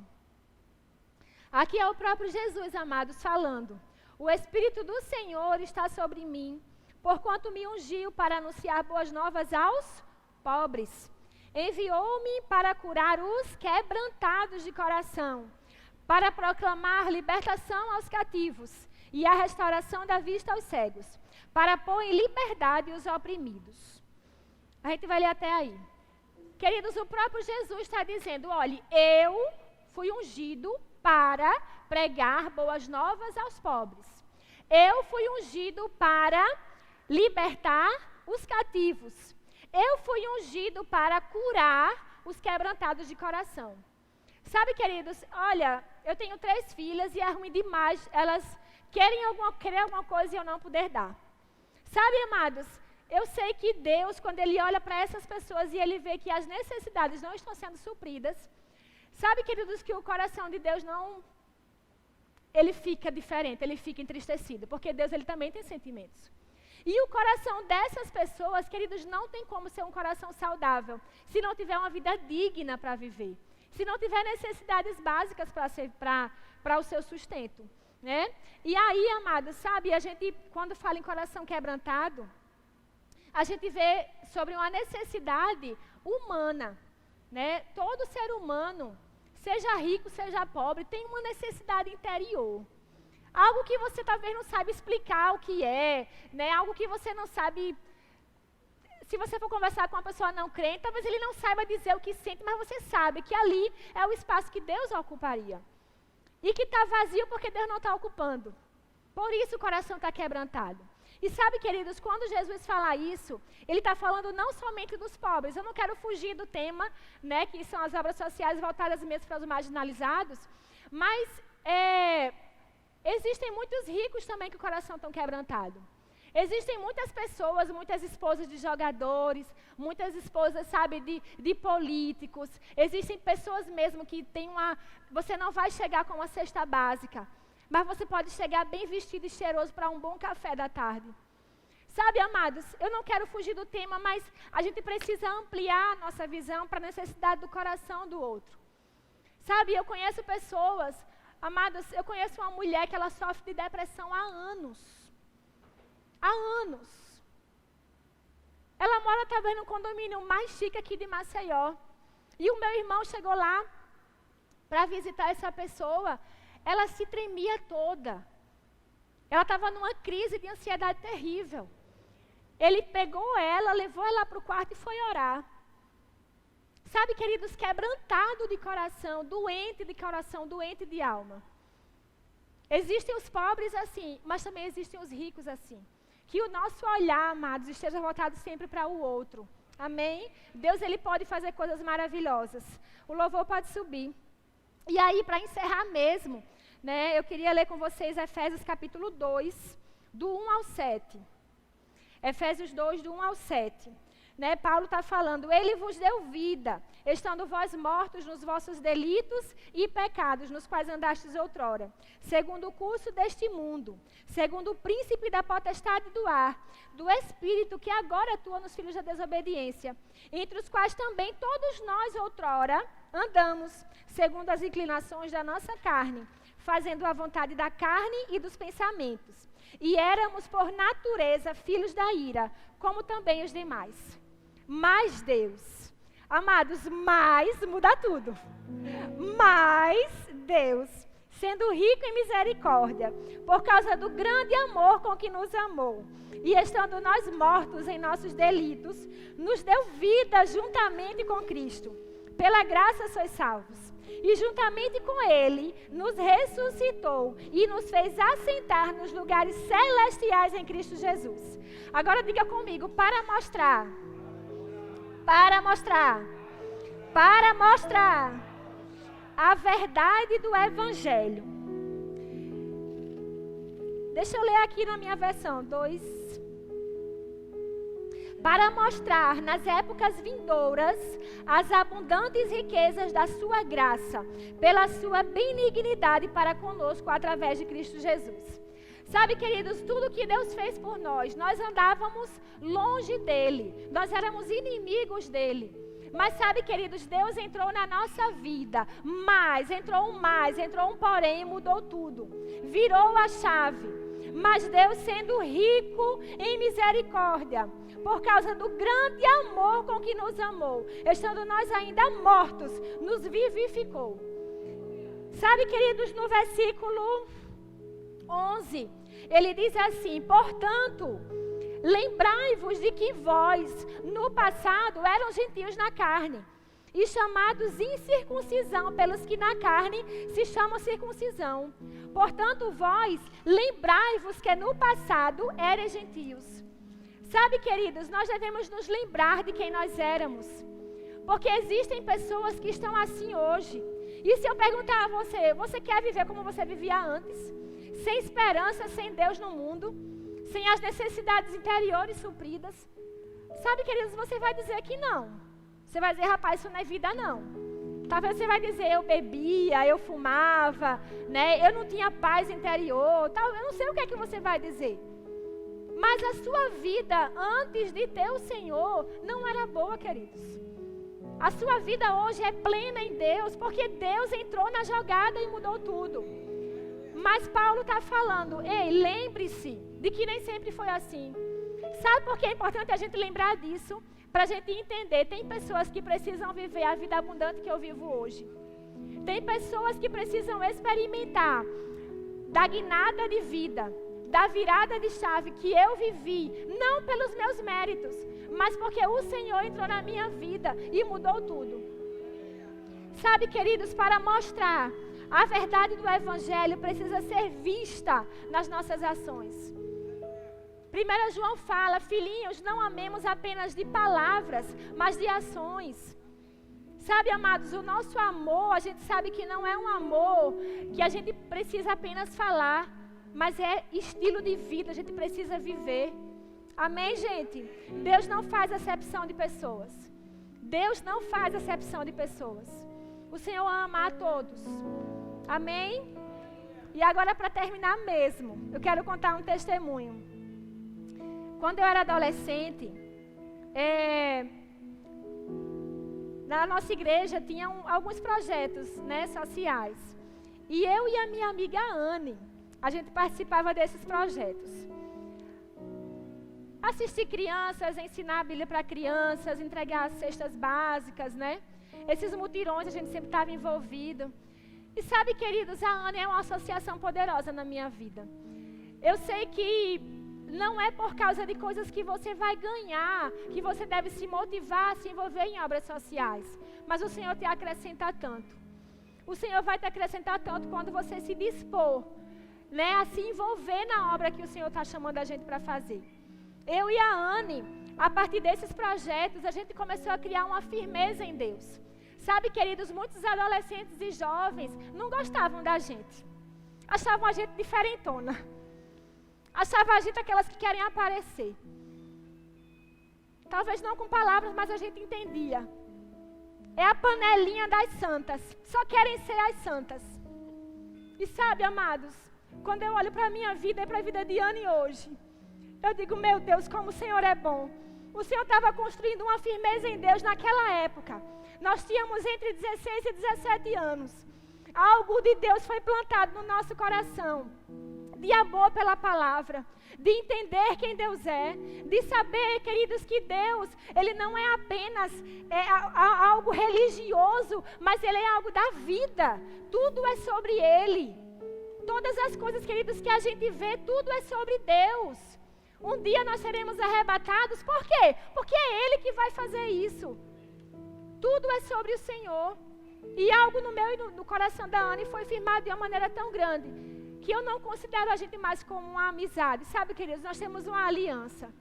Aqui é o próprio Jesus, amados, falando. O Espírito do Senhor está sobre mim, porquanto me ungiu para anunciar boas novas aos pobres. Enviou-me para curar os quebrantados de coração, para proclamar libertação aos cativos e a restauração da vista aos cegos, para pôr em liberdade os oprimidos. A gente vai ler até aí. Queridos, o próprio Jesus está dizendo, olha, eu fui ungido para pregar boas novas aos pobres. Eu fui ungido para libertar os cativos. Eu fui ungido para curar os quebrantados de coração. Sabe, queridos, olha, eu tenho 3 filhas e é ruim demais elas querem alguma coisa e eu não poder dar. Sabe, amados, eu sei que Deus, quando Ele olha para essas pessoas e Ele vê que as necessidades não estão sendo supridas, sabe, queridos, que o coração de Deus não, ele fica diferente, ele fica entristecido, porque Deus, Ele também tem sentimentos. E o coração dessas pessoas, queridos, não tem como ser um coração saudável, se não tiver uma vida digna para viver, se não tiver necessidades básicas para o seu sustento, né? E aí, amados, sabe, a gente, quando fala em coração quebrantado, a gente vê sobre uma necessidade humana, né? Todo ser humano, seja rico, seja pobre, tem uma necessidade interior. Algo que você talvez não sabe explicar o que é, né? Algo que você não sabe. Se você for conversar com uma pessoa não crente, talvez ele não saiba dizer o que sente, mas você sabe que ali é o espaço que Deus ocuparia. E que está vazio porque Deus não está ocupando. Por isso o coração está quebrantado. E sabe, queridos, quando Jesus fala isso, Ele está falando não somente dos pobres. Eu não quero fugir do tema, né, que são as obras sociais voltadas mesmo para os marginalizados, mas existem muitos ricos também que o coração está quebrantado. Existem muitas pessoas, muitas esposas de jogadores, muitas esposas, sabe, de políticos. Existem pessoas mesmo que têm você não vai chegar com uma cesta básica, mas você pode chegar bem vestido e cheiroso para um bom café da tarde. Sabe, amados, eu não quero fugir do tema, mas a gente precisa ampliar a nossa visão para a necessidade do coração do outro. Sabe, eu conheço pessoas, amados, eu conheço uma mulher que ela sofre de depressão há anos. Há anos. Ela mora talvez no condomínio mais chique aqui de Maceió. E o meu irmão chegou lá para visitar essa pessoa. Ela se tremia toda. Ela estava numa crise de ansiedade terrível. Ele pegou ela, levou ela para o quarto e foi orar. Sabe, queridos, quebrantado de coração, doente de coração, doente de alma. Existem os pobres assim, mas também existem os ricos assim. Que o nosso olhar, amados, esteja voltado sempre para o outro. Amém? Deus, Ele pode fazer coisas maravilhosas. O louvor pode subir. E aí, para encerrar mesmo, né, eu queria ler com vocês Efésios capítulo 2, do 1 ao 7. Efésios 2, do 1 ao 7. Né, Paulo está falando, Ele vos deu vida, estando vós mortos nos vossos delitos e pecados, nos quais andastes outrora, segundo o curso deste mundo, segundo o príncipe da potestade do ar, do espírito que agora atua nos filhos da desobediência, entre os quais também todos nós outrora andamos, segundo as inclinações da nossa carne, fazendo a vontade da carne e dos pensamentos. E éramos por natureza filhos da ira, como também os demais. Mas Deus, amados, mais muda tudo. Mas Deus, sendo rico em misericórdia, por causa do grande amor com que nos amou, e estando nós mortos em nossos delitos, nos deu vida juntamente com Cristo. Pela graça sois salvos. E juntamente com Ele, nos ressuscitou e nos fez assentar nos lugares celestiais em Cristo Jesus. Agora diga comigo, para mostrar para mostrar a verdade do Evangelho. Deixa eu ler aqui na minha versão, 2. Para mostrar nas épocas vindouras as abundantes riquezas da sua graça, pela sua benignidade para conosco através de Cristo Jesus. Sabe, queridos, tudo que Deus fez por nós andávamos longe dele, nós éramos inimigos dele. Mas sabe, queridos, Deus entrou na nossa vida, entrou um porém e mudou tudo, virou a chave. Mas Deus, sendo rico em misericórdia, por causa do grande amor com que nos amou, estando nós ainda mortos, nos vivificou. Sabe, queridos, no versículo 11, ele diz assim: portanto, lembrai-vos de que vós, no passado, eram gentios na carne, e chamados incircuncisão pelos que na carne se chamam circuncisão. Portanto, vós, lembrai-vos que no passado eram gentios. Sabe, queridos, nós devemos nos lembrar de quem nós éramos, porque existem pessoas que estão assim hoje. E se eu perguntar a você, você quer viver como você vivia antes? Sem esperança, sem Deus no mundo, sem as necessidades interiores supridas? Sabe, queridos, você vai dizer que não. Você vai dizer: rapaz, isso não é vida não. Talvez você vai dizer: eu bebia, eu fumava, né? Eu não tinha paz interior, tal. Eu não sei o que é que você vai dizer. Mas a sua vida antes de ter o Senhor não era boa, queridos. A sua vida hoje é plena em Deus, porque Deus entrou na jogada e mudou tudo. Mas Paulo está falando: ei, lembre-se de que nem sempre foi assim. Sabe por que é importante a gente lembrar disso? Para a gente entender, tem pessoas que precisam viver a vida abundante que eu vivo hoje. Tem pessoas que precisam experimentar da guinada de vida, da virada de chave que eu vivi, não pelos meus méritos, mas porque o Senhor entrou na minha vida e mudou tudo. Sabe, queridos, para mostrar a verdade do Evangelho precisa ser vista nas nossas ações. 1 João fala: filhinhos, não amemos apenas de palavras, mas de ações. Sabe, amados, o nosso amor, a gente sabe que não é um amor que a gente precisa apenas falar, mas é estilo de vida, a gente precisa viver. Amém, gente? Deus não faz acepção de pessoas. Deus não faz acepção de pessoas. O Senhor ama a todos. Amém? E agora, para terminar mesmo, eu quero contar um testemunho. Quando eu era adolescente, na nossa igreja tinha alguns projetos, né, sociais. E eu e a minha amiga Anne, a gente participava desses projetos. Assistir crianças, ensinar a Bíblia para crianças, entregar as cestas básicas, né? Esses mutirões a gente sempre estava envolvido. E sabe, queridos, a Anne é uma associação poderosa na minha vida. Eu sei que não é por causa de coisas que você vai ganhar, que você deve se motivar a se envolver em obras sociais. Mas o Senhor te acrescenta tanto. O Senhor vai te acrescentar tanto quando você se dispor, né, a se envolver na obra que o Senhor está chamando a gente para fazer. Eu e a Anne, a partir desses projetos, a gente começou a criar uma firmeza em Deus. Sabe, queridos, muitos adolescentes e jovens não gostavam da gente. Achavam a gente diferentona. Achavam a gente aquelas que querem aparecer. Talvez não com palavras, mas a gente entendia. É a panelinha das santas. Só querem ser as santas. E sabe, amados, quando eu olho para a minha vida e para a vida de Anne hoje, eu digo: meu Deus, como o Senhor é bom. O Senhor estava construindo uma firmeza em Deus naquela época. Nós tínhamos entre 16 e 17 anos. Algo de Deus foi plantado no nosso coração. De amor pela palavra, de entender quem Deus é, de saber, queridos, que Deus, Ele não é apenas algo religioso, mas Ele é algo da vida. Tudo é sobre Ele. Todas as coisas, queridos, que a gente vê, tudo é sobre Deus. Um dia nós seremos arrebatados, por quê? Porque é Ele que vai fazer isso. Tudo é sobre o Senhor. E algo no meu e no coração da Anne foi firmado de uma maneira tão grande, que eu não considero a gente mais como uma amizade. Sabe, queridos, nós temos uma aliança.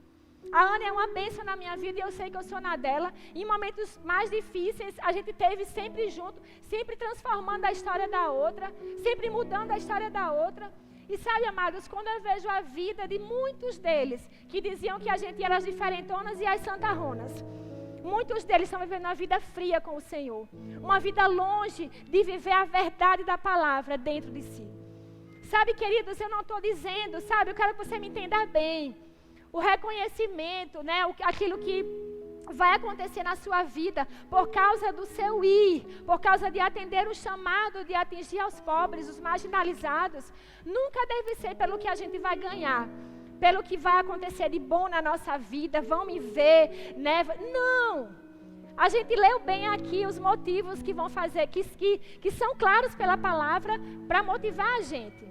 A Ana é uma bênção na minha vida e eu sei que eu sou na dela. Em momentos mais difíceis, a gente esteve sempre junto, sempre transformando a história da outra, sempre mudando a história da outra. E sabe, amados, quando eu vejo a vida de muitos deles, que diziam que a gente era as diferentonas e as santarronas, muitos deles estão vivendo uma vida fria com o Senhor. Uma vida longe de viver a verdade da palavra dentro de si. Sabe, queridos, eu não estou dizendo, sabe, eu quero que você me entenda bem. O reconhecimento, né, aquilo que vai acontecer na sua vida por causa do seu ir, por causa de atender o chamado de atingir aos pobres, os marginalizados, nunca deve ser pelo que a gente vai ganhar, pelo que vai acontecer de bom na nossa vida, vão me ver, né? Não! A gente leu bem aqui os motivos que vão fazer, que são claros pela palavra para motivar a gente.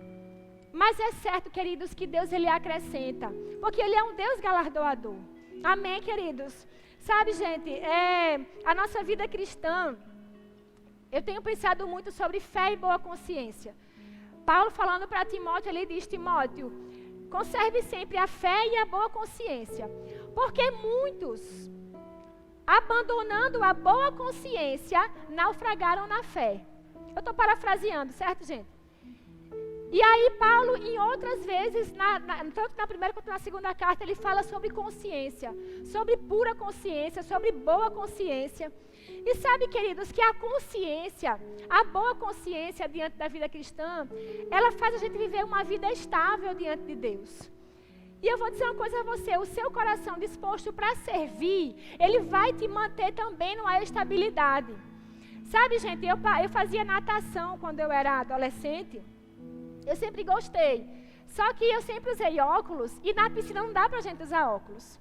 Mas é certo, queridos, que Deus ele acrescenta, porque Ele é um Deus galardoador. Amém, queridos? Sabe, gente, a nossa vida cristã, eu tenho pensado muito sobre fé e boa consciência. Paulo falando para Timóteo, ele diz, Timóteo, conserve sempre a fé e a boa consciência, porque muitos, abandonando a boa consciência, naufragaram na fé. Eu estou parafraseando, certo, gente? E aí Paulo, em outras vezes, tanto na primeira quanto na segunda carta, ele fala sobre consciência, sobre pura consciência, sobre boa consciência. E sabe, queridos, que a consciência, a boa consciência diante da vida cristã, ela faz a gente viver uma vida estável diante de Deus. E eu vou dizer uma coisa a você, o seu coração disposto para servir, ele vai te manter também numa estabilidade. Sabe, gente, eu fazia natação quando eu era adolescente. Eu sempre gostei, só que eu sempre usei óculos e na piscina não dá pra gente usar óculos.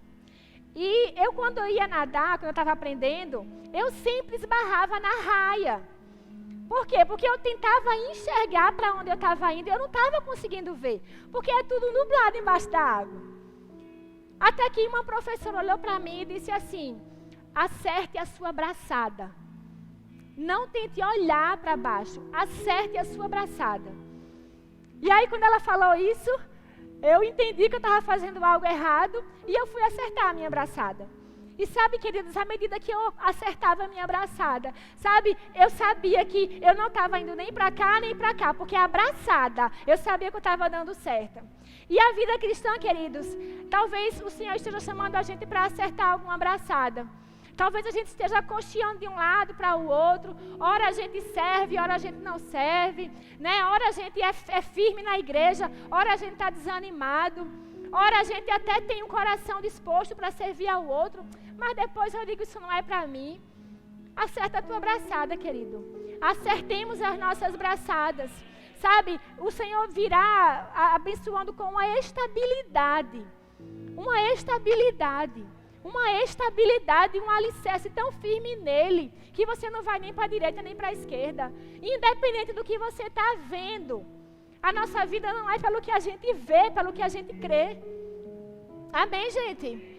E eu quando eu ia nadar, quando eu estava aprendendo, eu sempre esbarrava na raia. Por quê? Porque eu tentava enxergar para onde eu estava indo e eu não estava conseguindo ver, porque é tudo nublado embaixo da água. Até que uma professora olhou para mim e disse assim, acerte a sua braçada. Não tente olhar para baixo, acerte a sua braçada. E aí, quando ela falou isso, eu entendi que eu estava fazendo algo errado e eu fui acertar a minha braçada. E sabe, queridos, à medida que eu acertava a minha braçada, sabe, eu sabia que eu não estava indo nem para cá, nem para cá, porque a braçada, eu sabia que eu estava dando certo. E a vida cristã, queridos, talvez o Senhor esteja chamando a gente para acertar alguma braçada. Talvez a gente esteja cocheando de um lado para o outro, ora a gente serve, ora a gente não serve, né? Ora a gente é firme na igreja, ora a gente está desanimado, ora a gente até tem um coração disposto para servir ao outro, mas depois eu digo, isso não é para mim. Acerta a tua braçada, querido. Acertemos as nossas braçadas. Sabe, o Senhor virá abençoando com uma estabilidade, um alicerce tão firme nele, que você não vai nem para a direita nem para a esquerda, independente do que você está vendo. A nossa vida não é pelo que a gente vê, pelo que a gente crê. Amém, gente?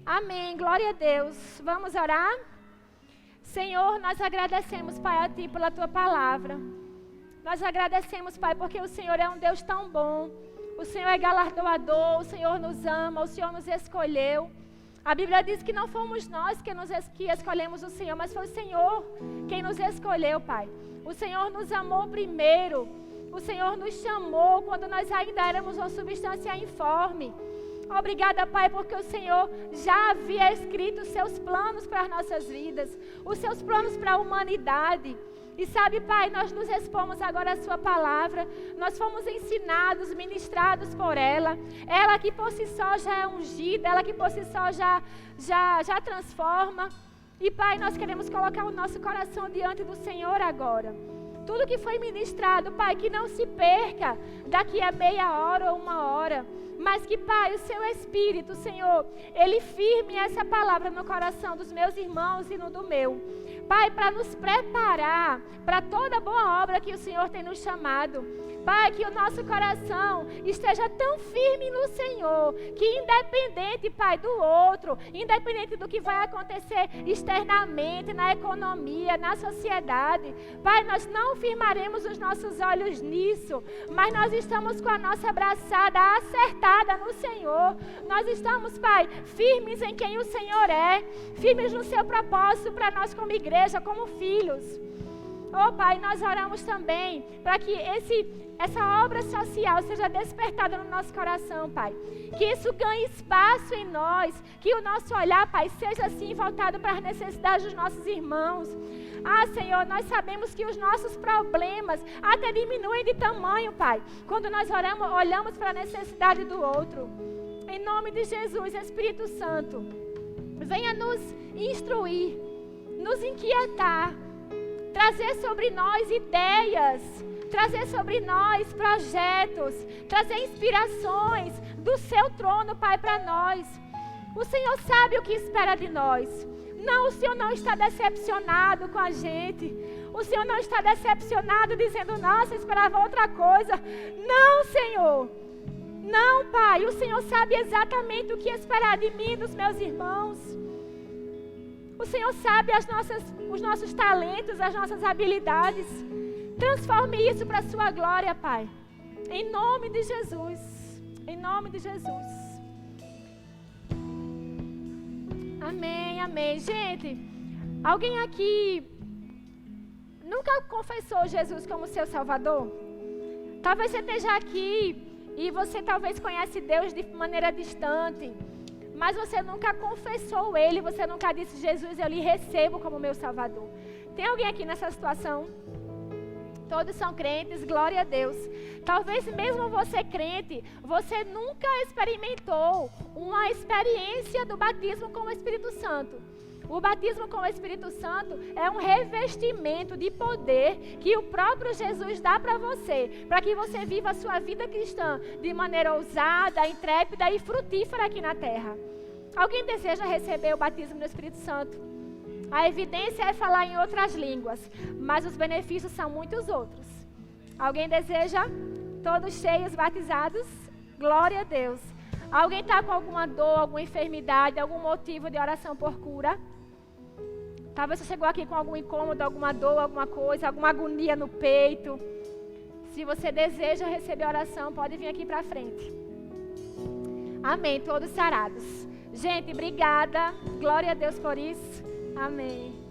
Amém, glória a Deus. Vamos orar? Senhor, nós agradecemos, Pai, a Ti pela Tua palavra. Nós agradecemos, Pai, porque o Senhor é um Deus tão bom. O Senhor é galardoador, o Senhor nos ama, o Senhor nos escolheu. A Bíblia diz que não fomos nós que escolhemos o Senhor, mas foi o Senhor quem nos escolheu, Pai. O Senhor nos amou primeiro. O Senhor nos chamou quando nós ainda éramos uma substância informe. Obrigada, Pai, porque o Senhor já havia escrito os seus planos para as nossas vidas, os seus planos para a humanidade. E sabe, Pai, nós nos expomos agora a Sua palavra, nós fomos ensinados, ministrados por ela que por si só já é ungida, ela que por si só já transforma. E Pai, nós queremos colocar o nosso coração diante do Senhor agora. Tudo que foi ministrado, Pai, que não se perca daqui a meia hora ou uma hora, mas que, Pai, o Seu Espírito, Senhor, Ele firme essa palavra no coração dos meus irmãos e no do meu. Pai, para nos preparar para toda boa obra que o Senhor tem nos chamado. Pai, que o nosso coração esteja tão firme no Senhor, que independente, Pai, do outro, independente do que vai acontecer externamente, na economia, na sociedade, Pai, nós não firmaremos os nossos olhos nisso, mas nós estamos com a nossa braçada acertada assentada no Senhor. Nós estamos, Pai, firmes em quem o Senhor é, firmes no seu propósito para nós como igreja, como filhos. Oh, Pai, nós oramos também para que essa obra social seja despertada no nosso coração, Pai. Que isso ganhe espaço em nós, que o nosso olhar, Pai, seja assim voltado para as necessidades dos nossos irmãos. Ah, Senhor, nós sabemos que os nossos problemas até diminuem de tamanho, Pai, quando nós olhamos para a necessidade do outro. Em nome de Jesus, Espírito Santo, venha nos instruir, nos inquietar, trazer sobre nós ideias, trazer sobre nós projetos, trazer inspirações do seu trono, Pai, para nós. O Senhor sabe o que espera de nós. Não, o Senhor não está decepcionado com a gente. O Senhor não está decepcionado dizendo, nossa, eu esperava outra coisa. Não, Senhor. Não, Pai. O Senhor sabe exatamente o que esperar de mim e dos meus irmãos. O Senhor sabe os nossos talentos, as nossas habilidades. Transforme isso para a sua glória, Pai. Em nome de Jesus. Em nome de Jesus. Amém, amém. Gente, alguém aqui nunca confessou Jesus como seu Salvador? Talvez você esteja aqui e você talvez conhece Deus de maneira distante, mas você nunca confessou Ele, você nunca disse, Jesus, eu lhe recebo como meu Salvador. Tem alguém aqui nessa situação? Todos são crentes, glória a Deus. Talvez mesmo você crente, você nunca experimentou uma experiência do batismo com o Espírito Santo. O batismo com o Espírito Santo é um revestimento de poder que o próprio Jesus dá para você, para que você viva a sua vida cristã de maneira ousada, intrépida e frutífera aqui na terra. Alguém deseja receber o batismo do Espírito Santo? A evidência é falar em outras línguas, mas os benefícios são muitos outros. Alguém deseja? Todos cheios, batizados? Glória a Deus. Alguém está com alguma dor, alguma enfermidade, algum motivo de oração por cura? Talvez você chegou aqui com algum incômodo, alguma dor, alguma coisa, alguma agonia no peito. Se você deseja receber oração, pode vir aqui para frente. Amém, todos sarados. Gente, obrigada. Glória a Deus por isso. Amém.